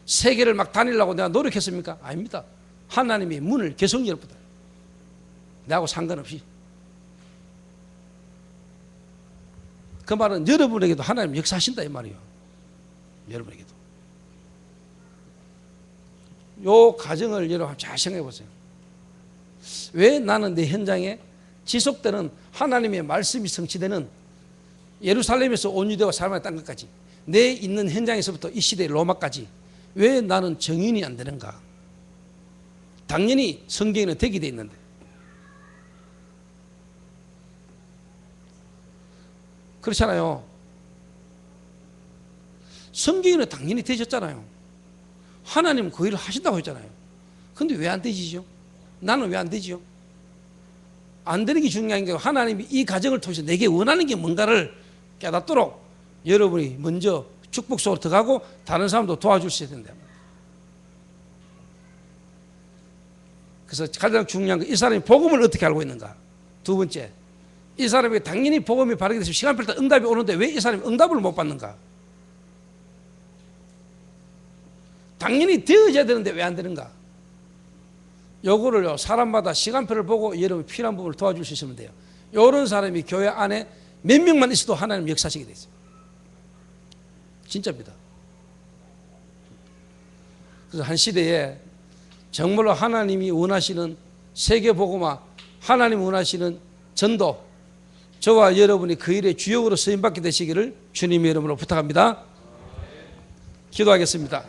세계를 막 다니려고 내가 노력했습니까? 아닙니다. 하나님이 문을 계속 열어보다. 나하고 상관없이. 그 말은 여러분에게도 하나님 역사하신다 이 말이에요. 여러분에게도. 요 과정을 여러분 잘 생각해 보세요. 왜 나는 내 현장에 지속되는 하나님의 말씀이 성취되는 예루살렘에서 온 유대와 사마리아 땅 끝까지 내 있는 현장에서부터 이 시대의 로마까지 왜 나는 정인이 안 되는가? 당연히 성경에는 되게 돼 있는데 그렇잖아요. 성경에는 당연히 되셨잖아요. 하나님은 그 일을 하신다고 했잖아요. 근데 왜 안 되지죠? 나는 왜 안 되지요? 안 되는 게 중요한 게 하나님이 이 과정을 통해서 내게 원하는 게 뭔가를 깨닫도록 여러분이 먼저 축복 속으로 들어가고 다른 사람도 도와주셔야 된다. 그래서 가장 중요한 건 이 사람이 복음을 어떻게 알고 있는가. 두 번째, 이 사람이 당연히 복음이 바르게 됐으면 시간별 때 응답이 오는데 왜 이 사람이 응답을 못 받는가. 당연히 되어져야 되는데 왜 안 되는가. 요거를요 사람마다 시간표를 보고 여러분 필요한 부분을 도와줄 수 있으면 돼요. 요런 사람이 교회 안에 몇 명만 있어도 하나님 역사하시게 돼 있어요. 진짜입니다. 그래서 한 시대에 정말로 하나님이 원하시는 세계복음화, 하나님이 원하시는 전도, 저와 여러분이 그 일의 주역으로 쓰임받게 되시기를 주님의 이름으로 부탁합니다. 기도하겠습니다.